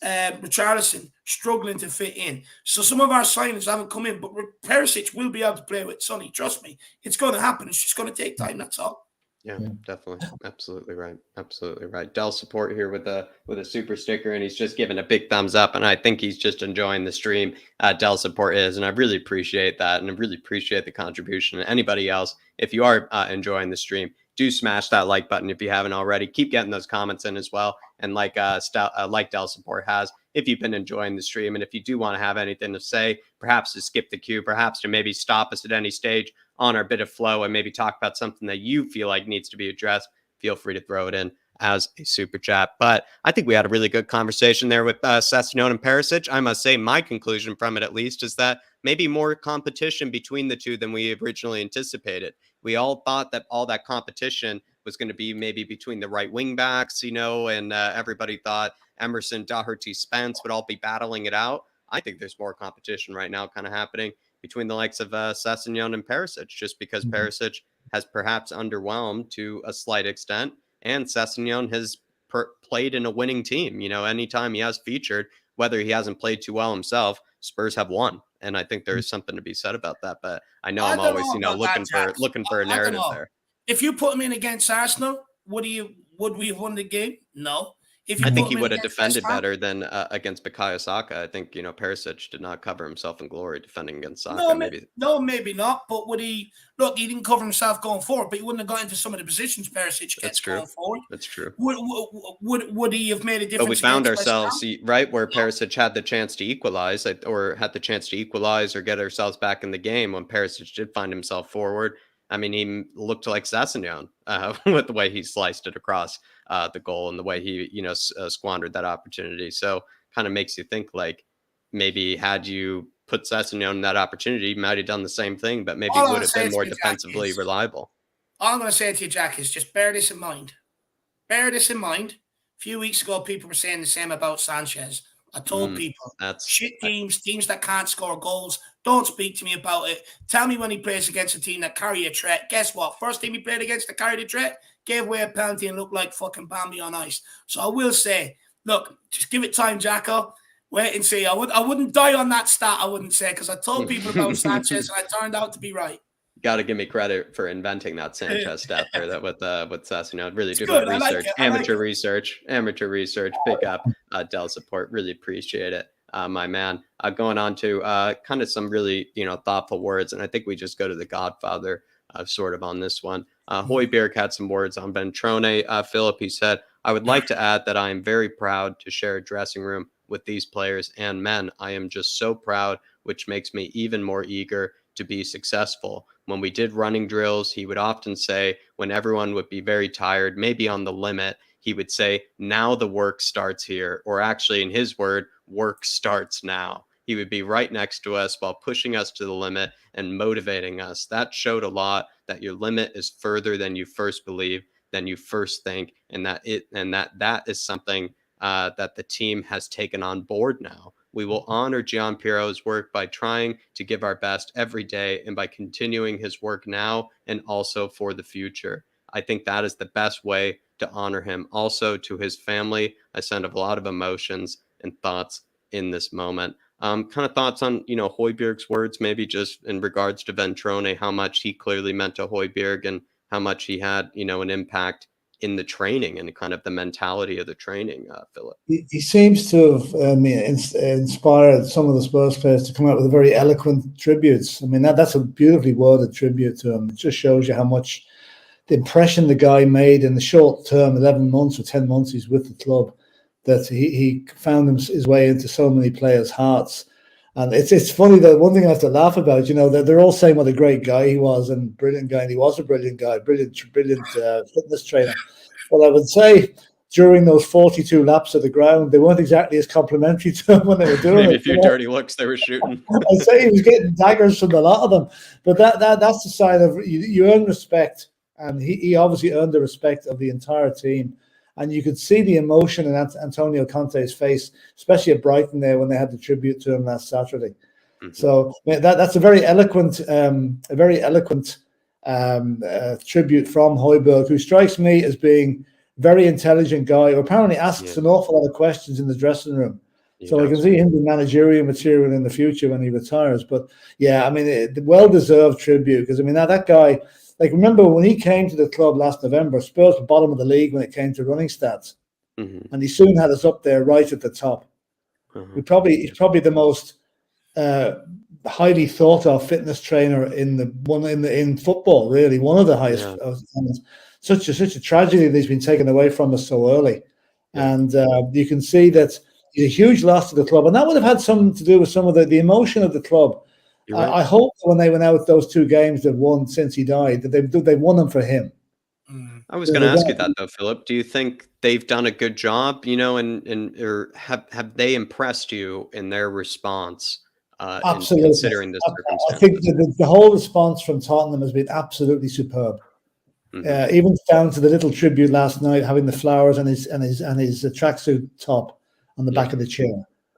Richarlison struggling to fit in. So some of our signings haven't come in, but Perisic will be able to play with Sonny. Trust me, it's going to happen. It's just going to take time. That's all. Yeah, definitely. Absolutely right. Absolutely right. Dell support here with a super sticker, and he's just giving a big thumbs up, and I think he's just enjoying the stream. Dell support is, and I really appreciate that, and I really appreciate the contribution. And anybody else, if you are enjoying the stream, do smash that like button if you haven't already. Keep getting those comments in as well. And like Dell support has, if you've been enjoying the stream, and if you do want to have anything to say, perhaps to skip the queue, perhaps to maybe stop us at any stage on our bit of flow and maybe talk about something that you feel like needs to be addressed, feel free to throw it in as a super chat. But I think we had a really good conversation there with Sessegnon and Perisic. I must say my conclusion from it, at least, is that maybe more competition between the two than we originally anticipated. We all thought that all that competition was going to be maybe between the right wing backs, and everybody thought Emerson, Doherty, Spence would all be battling it out. I think there's more competition right now kind of happening between the likes of Sessegnon and Perisic, just because Perisic has perhaps underwhelmed to a slight extent, and Sessegnon has played in a winning team. Anytime he has featured, whether he hasn't played too well himself, Spurs have won. And I think there is something to be said about that. But I know I'm always, looking for a narrative there. If you put him in against Arsenal, would we have won the game? No. I think he would have defended better than against Bukayo Saka. I think, Perisic did not cover himself in glory defending against Saka. Maybe not. But would he? Look, he didn't cover himself going forward, but he wouldn't have got into some of the positions Perisic gets going forward. That's true. Would he have made a difference? But we found ourselves right where Perisic had the chance to equalize, or get ourselves back in the game when Perisic did find himself forward. I mean, he looked like Sessegnon with the way he sliced it across the goal and the way he, squandered that opportunity. So kind of makes you think like maybe had you put Sessegnon in that opportunity, he might have done the same thing, but maybe would have been more defensively reliable. All I'm going to say to you, Jack, is just bear this in mind. Bear this in mind. A few weeks ago, people were saying the same about Sanchez. I told people, teams that can't score goals, don't speak to me about it. Tell me when he plays against a team that carry a threat. Guess what? First team he played against that carried a threat, gave away a penalty and looked like fucking Bambi on ice. So I will say, look, just give it time, Jacko. Wait and see. I wouldn't die on that stat, I wouldn't say, because I told people about Sanchez and I turned out to be right. Got to give me credit for inventing that Sanchez stat there. That with Sessegnon, really do good research, amateur research. Big up, Dell support. Really appreciate it, my man. Going on to kind of some really thoughtful words, and I think we just go to the Godfather sort of on this one. Højbjerg had some words on Ventrone. Philip, he said, "I would like to add that I am very proud to share a dressing room with these players and men. I am just so proud, which makes me even more eager to be successful. When we did running drills, he would often say, when everyone would be very tired, maybe on the limit, he would say, now the work starts here. Or actually, in his word, work starts now. He would be right next to us while pushing us to the limit and motivating us. That showed a lot, that your limit is further than you first believe, than you first think, and that is something that the team has taken on board now. We will honor Gianpiero's work by trying to give our best every day and by continuing his work now and also for the future. I think that is the best way to honor him. Also, to his family, I send a lot of emotions and thoughts in this moment." Kind of thoughts on, Højbjerg's words, maybe just in regards to Ventrone, how much he clearly meant to Højbjerg and how much he had, an impact in the training and kind of the mentality of the training, Philip? He seems to have inspired some of the Spurs players to come out with very eloquent tributes. I mean, that's a beautifully worded tribute to him. It just shows you how much the impression the guy made in the short term, 11 months or 10 months he's with the club, that he found his way into so many players' hearts. And it's funny that one thing I have to laugh about, that they're all saying what a great guy he was and brilliant guy, and he was a brilliant guy, brilliant fitness trainer. But I would say during those 42 laps of the ground, they weren't exactly as complimentary to him when they were doing Maybe it. a few dirty looks they were shooting. I'd say he was getting daggers from a lot of them. But that's the sign of you earn respect, and he obviously earned the respect of the entire team. And you could see the emotion in Antonio Conte's face, especially at Brighton there when they had the tribute to him last Saturday. Mm-hmm. So that's a very eloquent tribute from Højbjerg, who strikes me as being a very intelligent guy who apparently asks an awful lot of questions in the dressing room. So I can see him the managerial material in the future when he retires. But yeah, I mean, the well-deserved tribute, because I mean, that guy. Like, remember when he came to the club last November, Spurs were bottom of the league when it came to running stats. Mm-hmm. And he soon had us up there right at the top. Mm-hmm. He's probably the most highly thought of fitness trainer in football, really. One of the highest. Such a tragedy that he's been taken away from us so early. Yeah. And you can see that he's a huge loss to the club. And that would have had something to do with some of the emotion of the club. Right. I hope when they went out those 2 games they've won since he died, that they won them for him. I was going to ask you that though, Philip. Do you think they've done a good job, or have they impressed you in their response? Absolutely. Considering this circumstance, I think the whole response from Tottenham has been absolutely superb. Mm-hmm. Even down to the little tribute last night, having the flowers and his tracksuit top on the back of the chair.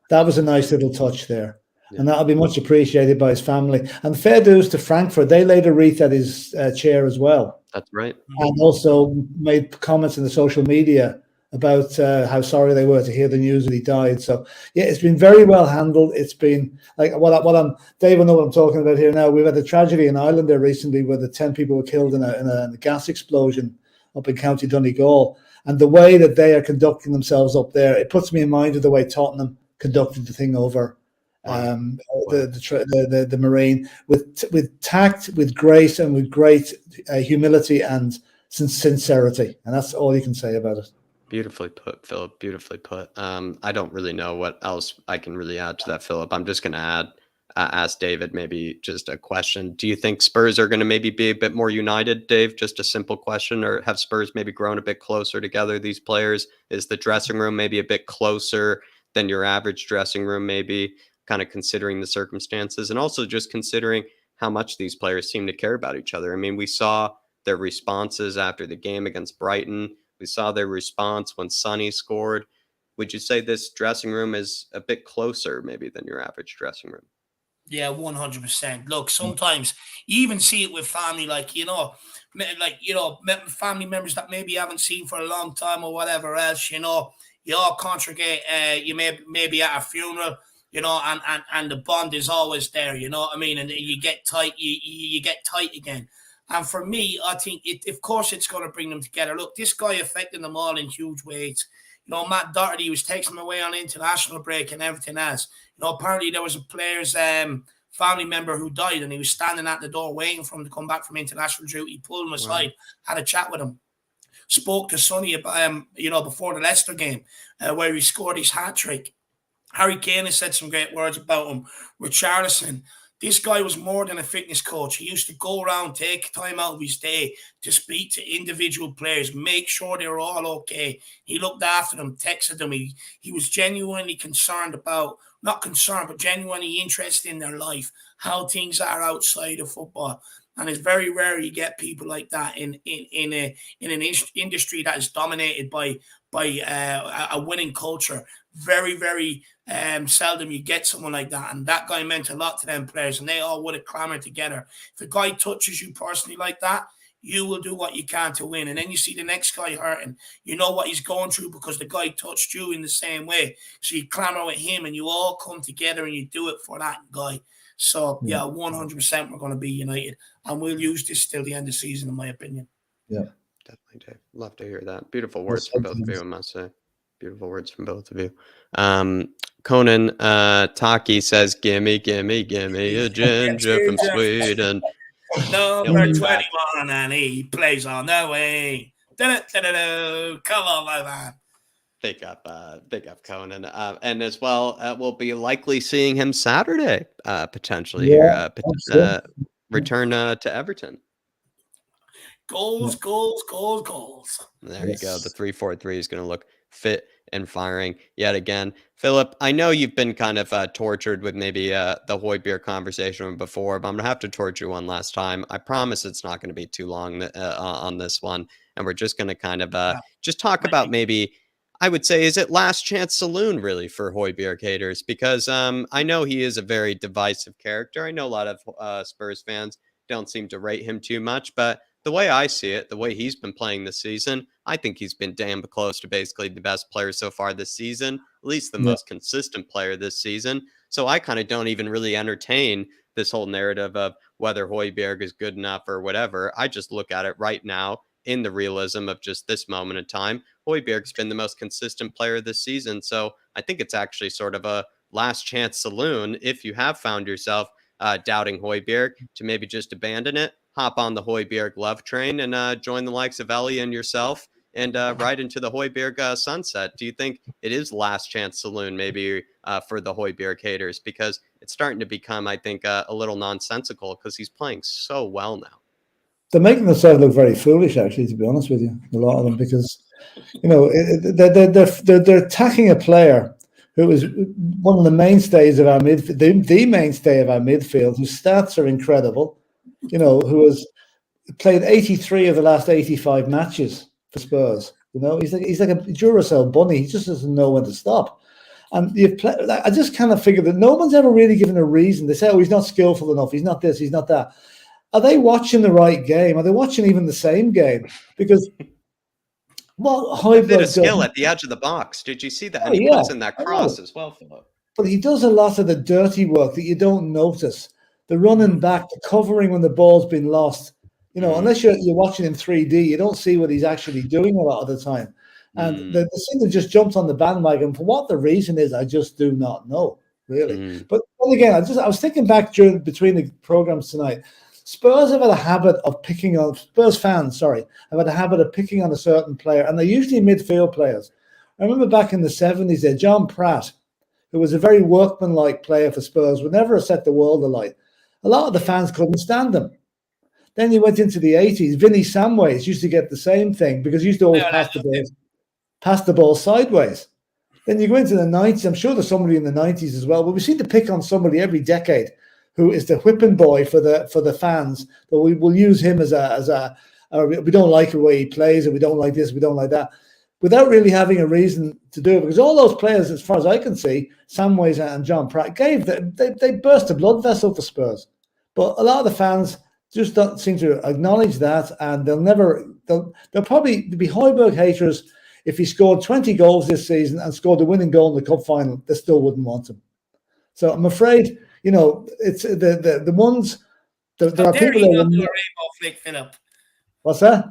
That was a nice little touch there. And that'll be much appreciated by his family. And fair dues to Frankfurt. They laid a wreath at his chair as well. That's right. And also made comments in the social media about how sorry they were to hear the news that he died. So, yeah, it's been very well handled. It's been like Dave will know what I'm talking about here now. We've had a tragedy in Ireland there recently where the 10 people were killed in a gas explosion up in County Donegal. And the way that they are conducting themselves up there, it puts me in mind of the way Tottenham conducted the thing over the Marine with tact, with grace, and with great humility and sincerity, and that's all you can say about it. Beautifully put, Philip. Beautifully put. I don't really know what else I can really add to that, Philip. I'm just going to ask David maybe just a question. Do you think Spurs are going to maybe be a bit more united, Dave? Just a simple question, or have Spurs maybe grown a bit closer together? These players, is the dressing room maybe a bit closer than your average dressing room, maybe? Kind of considering the circumstances, and also just considering how much these players seem to care about each other. I mean, we saw their responses after the game against Brighton. We saw their response when Sonny scored. Would you say this dressing room is a bit closer maybe than your average dressing room? Yeah, 100%. Look, sometimes you even see it with family, family members that maybe you haven't seen for a long time or whatever else, you all congregate, you may be at a funeral, and the bond is always there, you know what I mean? And you get tight, you get tight again. And for me, I think, of course, it's going to bring them together. Look, this guy affecting them all in huge ways. Matt Doherty was taking them away on international break and everything else. Apparently there was a player's family member who died, and he was standing at the door waiting for him to come back from international duty. He pulled him aside, had a chat with him, spoke to Sonny about before the Leicester game, where he scored his hat-trick. Harry Kane has said some great words about him. Richarlison, this guy was more than a fitness coach. He used to go around, take time out of his day to speak to individual players, make sure they were all okay. He looked after them, texted them. He was genuinely concerned about, not concerned, but genuinely interested in their life, how things are outside of football. And it's very rare you get people like that in an industry that is dominated by a winning culture. Very, very seldom you get someone like that. And that guy meant a lot to them players, and they all would have clamored together. If a guy touches you personally like that, you will do what you can to win. And then you see the next guy hurting. You know what he's going through because the guy touched you in the same way. So you clamor with him, and you all come together and you do it for that guy. So, 100% we're going to be united. And we'll use this till the end of the season, in my opinion. Yeah. Definitely, Dave. Love to hear that. Beautiful words from both of you, I must say. Beautiful words from both of you. Conan Taki says, gimme a ginger from Sweden. Number 21, and he plays on the wing. Come on, my man. Big up Conan. And as well, we'll be likely seeing him Saturday, potentially here. Return to Everton. Goals. There you go. The 3-4-3 is going to look fit and firing yet again. Philip, I know you've been kind of tortured with maybe the Højbjerg conversation before, but I'm going to have to torture you one last time. I promise it's not going to be too long on this one. And we're just going to kind of just talk about maybe, I would say, is it last chance saloon really for Højbjerg haters? Because I know he is a very divisive character. I know a lot of Spurs fans don't seem to rate him too much, but the way I see it, the way he's been playing this season, I think he's been damn close to basically the best player so far this season, at least the most consistent player this season. So I kind of don't even really entertain this whole narrative of whether Højbjerg is good enough or whatever. I just look at it right now in the realism of just this moment in time. Højbjerg's been the most consistent player this season. So I think it's actually sort of a last chance saloon if you have found yourself doubting Højbjerg to maybe just abandon it, hop on the Højbjerg love train and join the likes of Ellie and yourself and ride into the Højbjerg sunset. Do you think it is last chance saloon maybe for the Højbjerg haters? Because it's starting to become, I think, a little nonsensical because he's playing so well now. They're making themselves look very foolish, actually, to be honest with you, a lot of them, because, you know, they're attacking a player who is one of the mainstays of our midfield, the mainstay of our midfield, whose stats are incredible, you know, who has played 83 of the last 85 matches for Spurs. You know, he's like a Duracell bunny. He just doesn't know when to stop. And I just kind of figure that no one's ever really given a reason. They say, oh, he's not skillful enough. He's not this, he's not that. Are they watching the right game? Are they watching even the same game? Because a bit of skill at the edge of the box. Did you see that? And he puts in that cross as well, Philip. But he does a lot of the dirty work that you don't notice. The running back, the covering when the ball's been lost. You know, unless you're watching in 3D, you don't see what he's actually doing a lot of the time. And the thing that just jumped on the bandwagon, for what the reason is, I just do not know, really. But again, I was thinking back between the programs tonight. Spurs have had a habit of picking on Spurs fans. Have had a habit of picking on a certain player, and they're usually midfield players. I remember back in the 70s, there, John Pratt, who was a very workmanlike player for Spurs, would never have set the world alight. A lot of the fans couldn't stand him. Then you went into the 80s. Vinny Samways used to get the same thing because he used to always pass the ball sideways. Then you go into the 90s. I'm sure there's somebody in the 90s as well, but we seem to pick on somebody every decade who is the whipping boy for the fans. But we will use him as a we don't like the way he plays, and we don't like this, we don't like that, without really having a reason to do it. Because all those players, as far as I can see, Samways and John Pratt, they burst a blood vessel for Spurs. But a lot of the fans just don't seem to acknowledge that, and they'll probably be Højbjerg haters. If he scored 20 goals this season and scored the winning goal in the cup final, they still wouldn't want him. So I'm afraid, you know, it's the ones. There are people that not do a rainbow flick, Philip. What's that?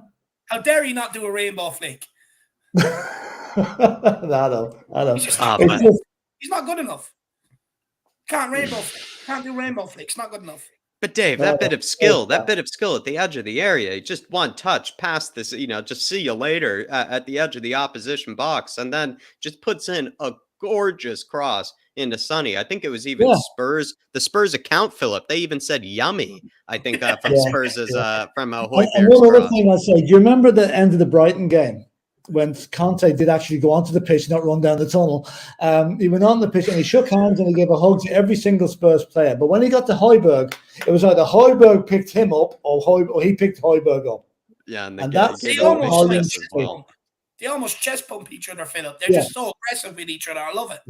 How dare he not do a rainbow flick? I know. He's not good enough. Can't do rainbow flicks. Not good enough. But Dave, that bit of skill at the edge of the area, just one touch past this, you know, just see you later at the edge of the opposition box, and then just puts in a gorgeous cross into Sonny. I think it was even Spurs, the Spurs account, Philip. They even said yummy, I think, from Spurs' from Højbjerg's and one other thing I say, do you remember the end of the Brighton game when Conte did actually go onto the pitch, not run down the tunnel? He went on the pitch and he shook hands and he gave a hug to every single Spurs player. But when he got to Højbjerg, it was either Højbjerg picked him up or he picked Højbjerg up. Yeah, and they almost chest bump each other, Philip. They're just so aggressive with each other. I love it.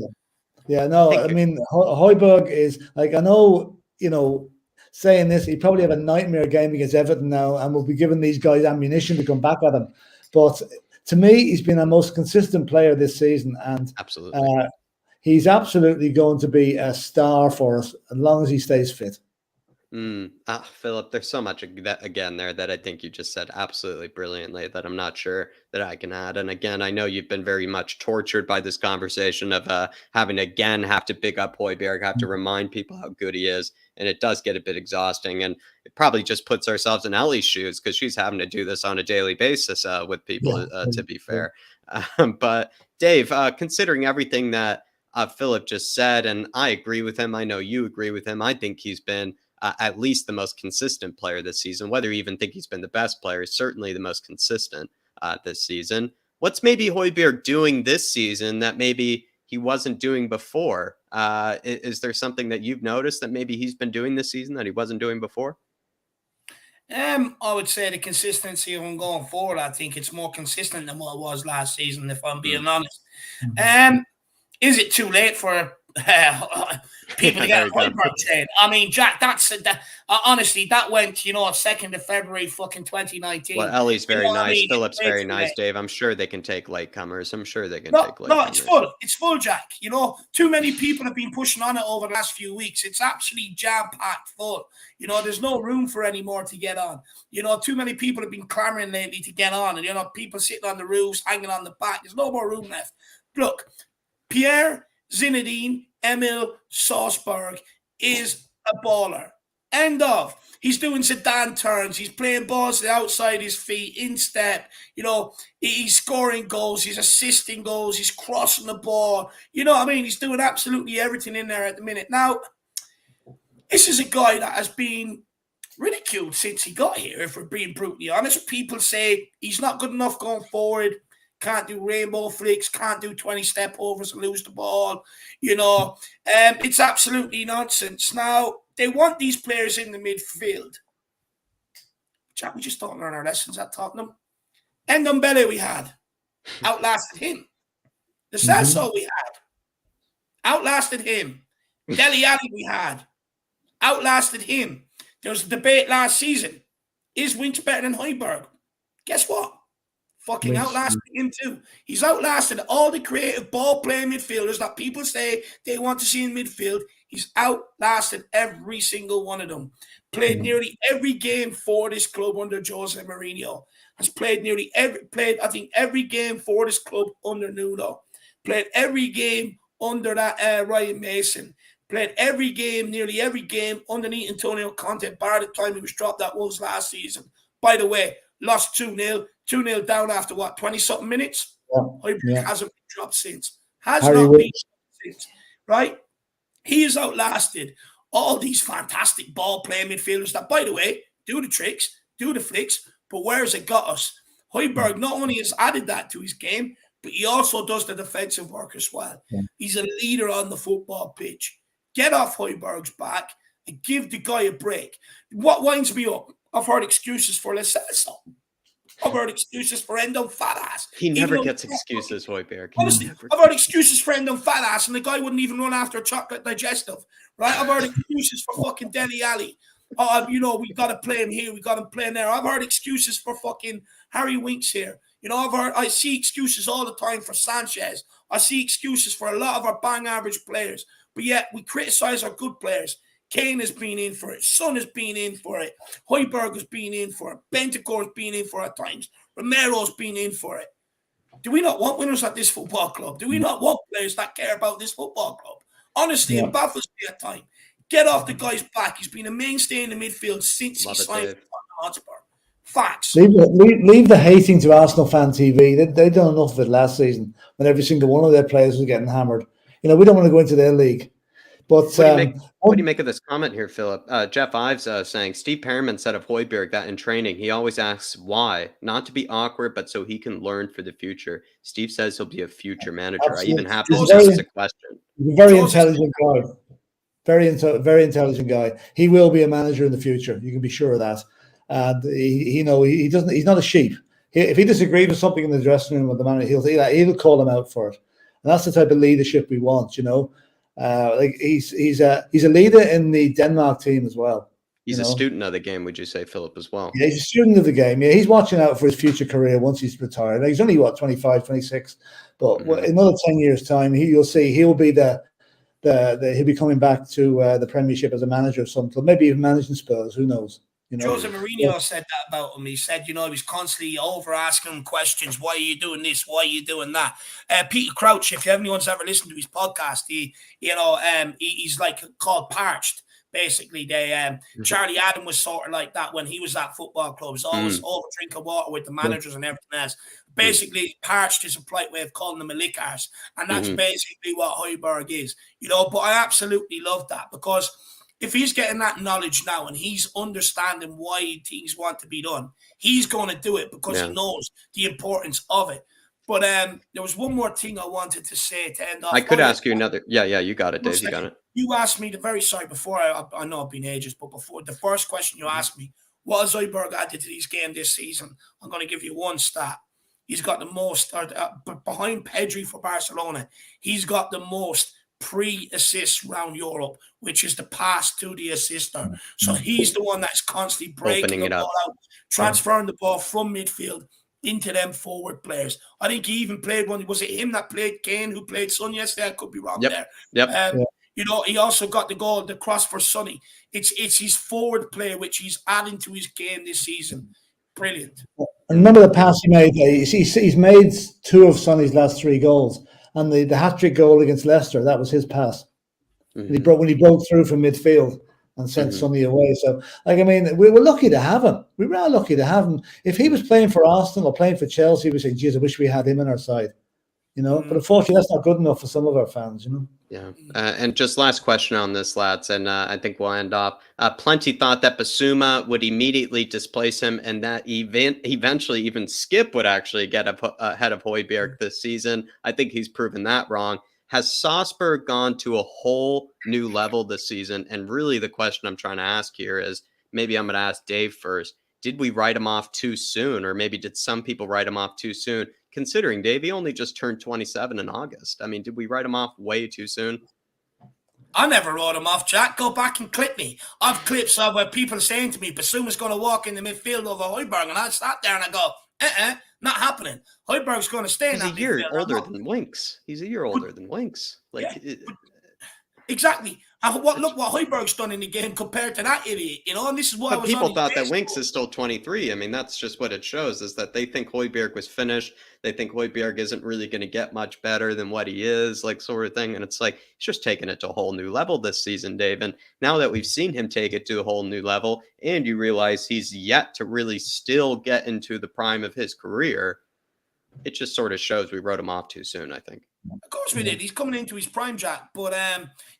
Yeah, no, I mean, Højbjerg is, like, I know, you know, saying this, he probably have a nightmare game against Everton now and will be giving these guys ammunition to come back at him. But to me, he's been our most consistent player this season, and he's absolutely going to be a star for us as long as he stays fit. Philip, there's so much that again there that I think you just said absolutely brilliantly that I'm not sure that I can add. And again, I know you've been very much tortured by this conversation of having to again have to big up Højbjerg, have to remind people how good he is, and it does get a bit exhausting. And it probably just puts ourselves in Ellie's shoes because she's having to do this on a daily basis with people. To be fair, but Dave, considering everything that Philip just said, and I agree with him. I know you agree with him. I think he's been at least the most consistent player this season. Whether you even think he's been the best player, certainly the most consistent this season. What's maybe Højbjerg doing this season that maybe he wasn't doing before? Is there something that you've noticed that maybe he's been doing this season that he wasn't doing before? I would say the consistency of him going forward. I think it's more consistent than what it was last season, if I'm being honest. Is it too late for people to get a Højbjerg chain? I mean, Jack, honestly, that went, 2nd of February, fucking 2019. Well, Ellie's very nice. I mean? Philip's very nice, Dave. I'm sure they can take latecomers. I'm sure they can take latecomers. No, it's full. It's full, Jack. Too many people have been pushing on it over the last few weeks. It's actually jam-packed full. There's no room for any more to get on. Too many people have been clamoring lately to get on. And, people sitting on the roofs, hanging on the back. There's no more room left. Look, Pierre Zinedine Emil Forsberg is a baller. End of. He's doing Zidane turns. He's playing balls outside his feet, in step. He's scoring goals. He's assisting goals. He's crossing the ball. He's doing absolutely everything in there at the minute. Now, this is a guy that has been ridiculed since he got here, if we're being brutally honest. People say he's not good enough going forward. Can't do rainbow flicks, can't do 20 step overs and lose the ball. It's absolutely nonsense. Now, they want these players in the midfield. Jack, we just don't learn our lessons at Tottenham. Ndombele we had. Outlasted him. The Sessegnon we had. Outlasted him. Dele Alli we had. Outlasted him. There was a debate last season. Is Winks better than Højbjerg? Guess what? Fucking outlasted him too. He's outlasted all the creative ball-playing midfielders that people say they want to see in midfield. He's outlasted every single one of them. Played nearly every game for this club under Jose Mourinho. Has played every game for this club under Nuno. Played every game under that Ryan Mason. Played nearly every game underneath Antonio Conte, bar the time he was dropped that Wolves last season. By the way, lost 2-0. 2-0 down after 20-something minutes? Højbjerg hasn't been dropped since. Has not been dropped since. Right? He has outlasted all these fantastic ball-playing midfielders that, by the way, do the tricks, do the flicks, but where has it got us? Højbjerg not only has added that to his game, but he also does the defensive work as well. He's a leader on the football pitch. Get off Højbjerg's back and give the guy a break. What winds me up? I've heard excuses for Sessegnon. I've heard excuses for Endon fat ass. He never gets excuses, Højbjerg. Honestly, I've heard excuses for Endon fat ass, and the guy wouldn't even run after a chocolate digestive, right? I've heard excuses for fucking Dele Alli. We got to play him here, we got to play him there. I've heard excuses for fucking Harry Winks here. I see excuses all the time for Sanchez. I see excuses for a lot of our bang average players, but yet we criticize our good players. Kane has been in for it. Son has been in for it. Højbjerg has been in for it. Bentancur has been in for it at times. Romero's been in for it. Do we not want winners at this football club? Do we not want players that care about this football club? Honestly, it baffles me at times. Get off the guy's back. He's been a mainstay in the midfield since he signed for Hotspur. Facts. Leave the hating to Arsenal Fan TV. They've done enough of it last season when every single one of their players was getting hammered. We don't want to go into their league. But what do you make of this comment here, Philip? Jeff Ives saying Steve Perriman said of Højbjerg that in training he always asks why, not to be awkward, but so he can learn for the future. Steve says he'll be a future manager. Absolutely. I even have to ask a question. He's a very intelligent guy. Very intelligent guy. He will be a manager in the future. You can be sure of that. And he doesn't. He's not a sheep. If he disagrees with something in the dressing room with the manager, he'll call him out for it. And that's the type of leadership we want. He's a leader in the Denmark team as well. He's a student of the game, would you say, Philip, as well? Yeah, he's a student of the game. Yeah, he's watching out for his future career once he's retired. He's only 25, 26, but in another 10 years' time, you'll see he'll be the he'll be coming back to the Premiership as a manager of some club, maybe even managing Spurs. Who knows? Jose Mourinho said that about him. He said, he was constantly over asking him questions. Why are you doing this? Why are you doing that? Peter Crouch, if anyone's ever listened to his podcast, he's like called Parched. Basically, Charlie Adam was sort of like that when he was at football clubs, always over drinking water with the managers and everything else. Basically, Parched is a polite way of calling them a lick arse, and that's basically what Højbjerg is. But I absolutely love that, because if he's getting that knowledge now and he's understanding why things want to be done, he's going to do it because he knows the importance of it. But there was one more thing I wanted to say to end off. I could ask you another. Yeah, you got it, Dave. You got it. You asked me before I know it's been ages, but before the first question you asked me, what has Højbjerg added to these games this season? I'm going to give you one stat. He's got the most, behind Pedri for Barcelona, he's got the most pre-assists around Europe, which is the pass to the assister. So he's the one that's constantly breaking the ball out, transferring the ball from midfield into them forward players. I think he even played one. Was it him that played Kane, who played Son yesterday? I could be wrong there. He also got the goal, the cross for Sonny. It's his forward play which he's adding to his game this season. Brilliant. And remember the pass he made. He's made 2 of Sonny's last 3 goals. And the hat-trick goal against Leicester, that was his pass. When he broke through from midfield and sent Sonny away. So, we were lucky to have him. We were lucky to have him. If he was playing for Arsenal or playing for Chelsea, we'd say, geez, I wish we had him on our side. But unfortunately, that's not good enough for some of our fans, Yeah. And just last question on this, lads, and I think we'll end off. Plenty thought that Basuma would immediately displace him and that eventually even Skip would actually get ahead of Højbjerg this season. I think he's proven that wrong. Has Salzburg gone to a whole new level this season? And really the question I'm trying to ask here is, maybe I'm going to ask Dave first. Did we write him off too soon? Or maybe did some people write him off too soon? Considering Dave, he only just turned 27 in August. I mean, did we write him off way too soon? I never wrote him off, Jack. Go back and clip me. I've clips of where people are saying to me, Basuma's going to walk in the midfield over Højbjerg, and I sat there and I go, not happening. Højbjerg's going to stay in that midfield. He's a year older than Winks. He's a year older than Winks. Exactly. And look what Højbjerg's done in the game compared to that idiot, and this is why people thought that Winks is still 23. I mean, that's just what it shows, is that they think Højbjerg was finished. They think Højbjerg isn't really going to get much better than what he is, like sort of thing. And it's like, he's just taking it to a whole new level this season, Dave. And now that we've seen him take it to a whole new level, and you realize he's yet to really still get into the prime of his career, it just sort of shows we wrote him off too soon, I think. Of course we did. He's coming into his prime, Jack. But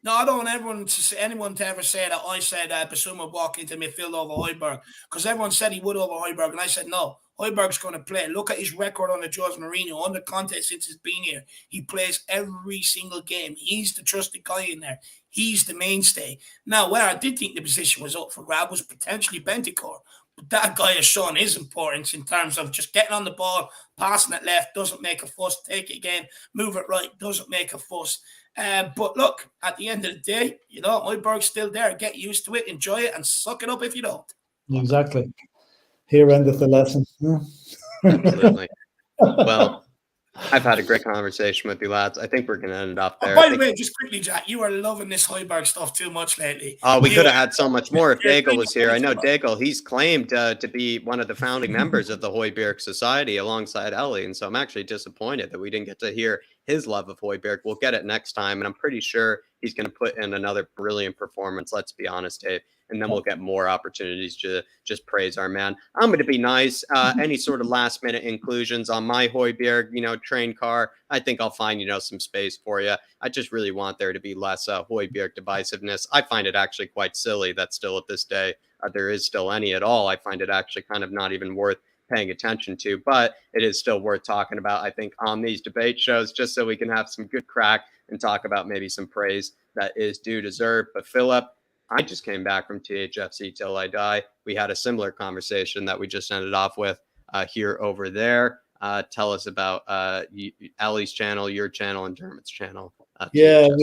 no, I don't want anyone to ever say that I said Basuma walk into midfield over Højbjerg, because everyone said he would over Højbjerg, and I said no. Højbjerg's going to play. Look at his record under Jose Mourinho, under Conte since he's been here. He plays every single game. He's the trusted guy in there. He's the mainstay. Now, where I did think the position was up for grab was potentially Bentancur. But that guy has shown his importance in terms of just getting on the ball, passing it left, doesn't make a fuss, take it again, move it right, doesn't make a fuss. But look, at the end of the day, Højbjerg's still there. Get used to it, enjoy it, and suck it up if you don't. Exactly. Here endeth the lesson. Absolutely. Well, I've had a great conversation with you, lads. I think we're going to end it off there. By the way, just quickly, Jack, you are loving this Højbjerg stuff too much lately. Oh, we could have had so much more if Daigle was here. I know Daigle, he's claimed to be one of the founding members of the Højbjerg Society alongside Ellie, and so I'm actually disappointed that we didn't get to hear his love of Højbjerg. We'll get it next time, and I'm pretty sure he's going to put in another brilliant performance, let's be honest, Dave. And then we'll get more opportunities to just praise our man. I'm going to be nice. Any sort of last minute inclusions on my Højbjerg, train car, I think I'll find, some space for you. I just really want there to be less Højbjerg divisiveness. I find it actually quite silly that still at this day, there is still any at all. I find it actually kind of not even worth paying attention to, but it is still worth talking about, I think, on these debate shows, just so we can have some good crack and talk about maybe some praise that is due deserved. But Philip, I just came back from THFC Till I Die. We had a similar conversation that we just ended off with here over there. Tell us about Ali's channel, your channel, and Dermot's channel. There'll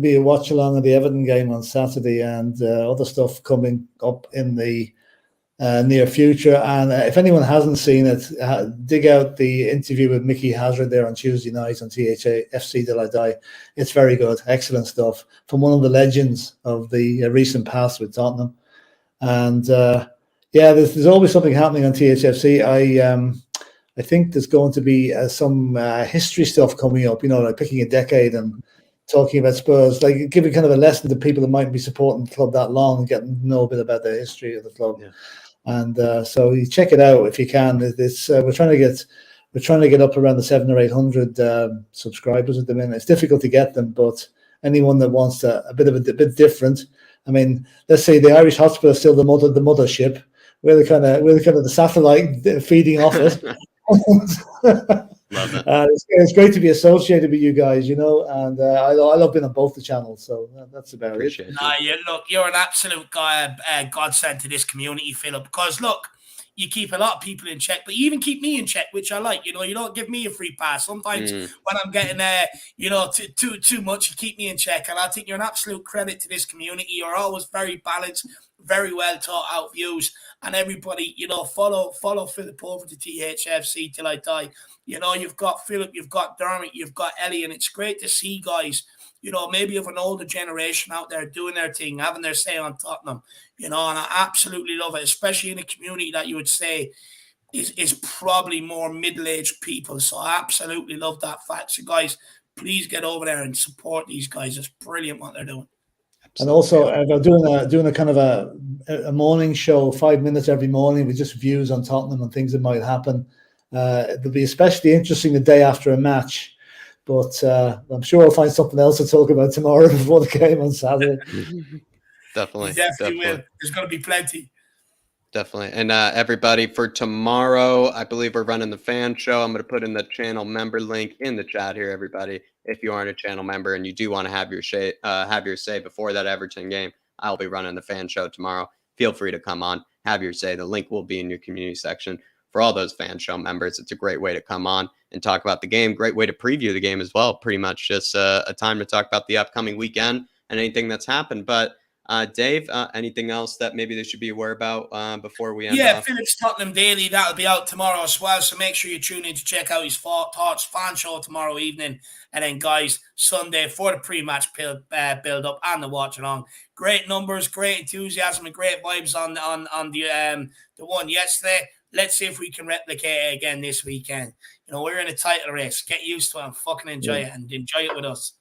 be a watch along of the Everton game on Saturday, and other stuff coming up in the near future. And if anyone hasn't seen it, dig out the interview with Mickey Hazard there on Tuesday night on THFC Till I Die. It's very good, excellent stuff from one of the legends of the recent past with Tottenham. And there's always something happening on THFC. I think there's going to be some history stuff coming up, like picking a decade and talking about Spurs, like giving kind of a lesson to people that might be supporting the club that long and getting to know a bit about the history of the club. Yeah. And so you check it out if you can. We're trying to get up around the 700 or 800 subscribers at the minute. It's difficult to get them, but anyone that wants a bit different. I mean, let's say the Irish Hotspur is still the mothership. We're the kind of the satellite feeding off it. Love it. It's great to be associated with you guys, and I love being on both the channels. So that's about Appreciate it. You're an absolute guy, godsend to this community, Philip. Because look, you keep a lot of people in check, but you even keep me in check, which I like. You don't give me a free pass. Sometimes when I'm getting too much, you keep me in check, and I think you're an absolute credit to this community. You're always very balanced, very well thought out views, and everybody, follow Philip over to THFC Till I Die. You've got Philip, you've got Dermot, you've got Ellie, and it's great to see guys, maybe of an older generation out there doing their thing, having their say on Tottenham, and I absolutely love it, especially in a community that you would say is probably more middle-aged people. So I absolutely love that fact. So guys, please get over there and support these guys. It's brilliant what they're doing. And also, doing a kind of a morning show, 5 minutes every morning with just views on Tottenham and things that might happen. It'll be especially interesting the day after a match, but I'm sure I'll find something else to talk about tomorrow before the game on Saturday. Definitely will. There's going to be plenty. Definitely. And everybody, for tomorrow, I believe we're running the fan show. I'm going to put in the channel member link in the chat here, everybody. If you aren't a channel member and you do want to have your say before that Everton game, I'll be running the fan show tomorrow. Feel free to come on, have your say. The link will be in your community section for all those fan show members. It's a great way to come on and talk about the game. Great way to preview the game as well. Pretty much just a time to talk about the upcoming weekend and anything that's happened. But Dave, anything else that maybe they should be aware about before we end off? Philip's Tottenham Daily, that'll be out tomorrow as well, so make sure you tune in to check out his thoughts fan show tomorrow evening, and then guys, Sunday for the pre-match build up and the watch along. Great numbers, great enthusiasm, and great vibes on the one yesterday. Let's see if we can replicate it again this weekend. We're in a title race. Get used to it and fucking enjoy it, and enjoy it with us.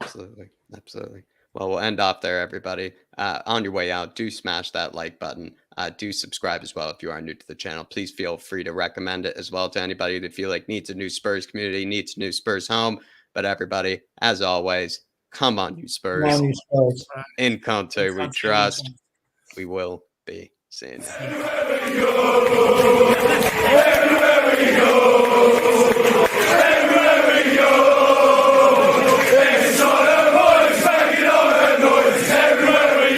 Absolutely. Well, we'll end off there, everybody. On your way out, do smash that like button. Do subscribe as well if you are new to the channel. Please feel free to recommend it as well to anybody that feel like needs a new Spurs community, needs a new Spurs home. But everybody, as always, come on, you Spurs. Come on, you Spurs. In Conte, we trust. We will be seeing you.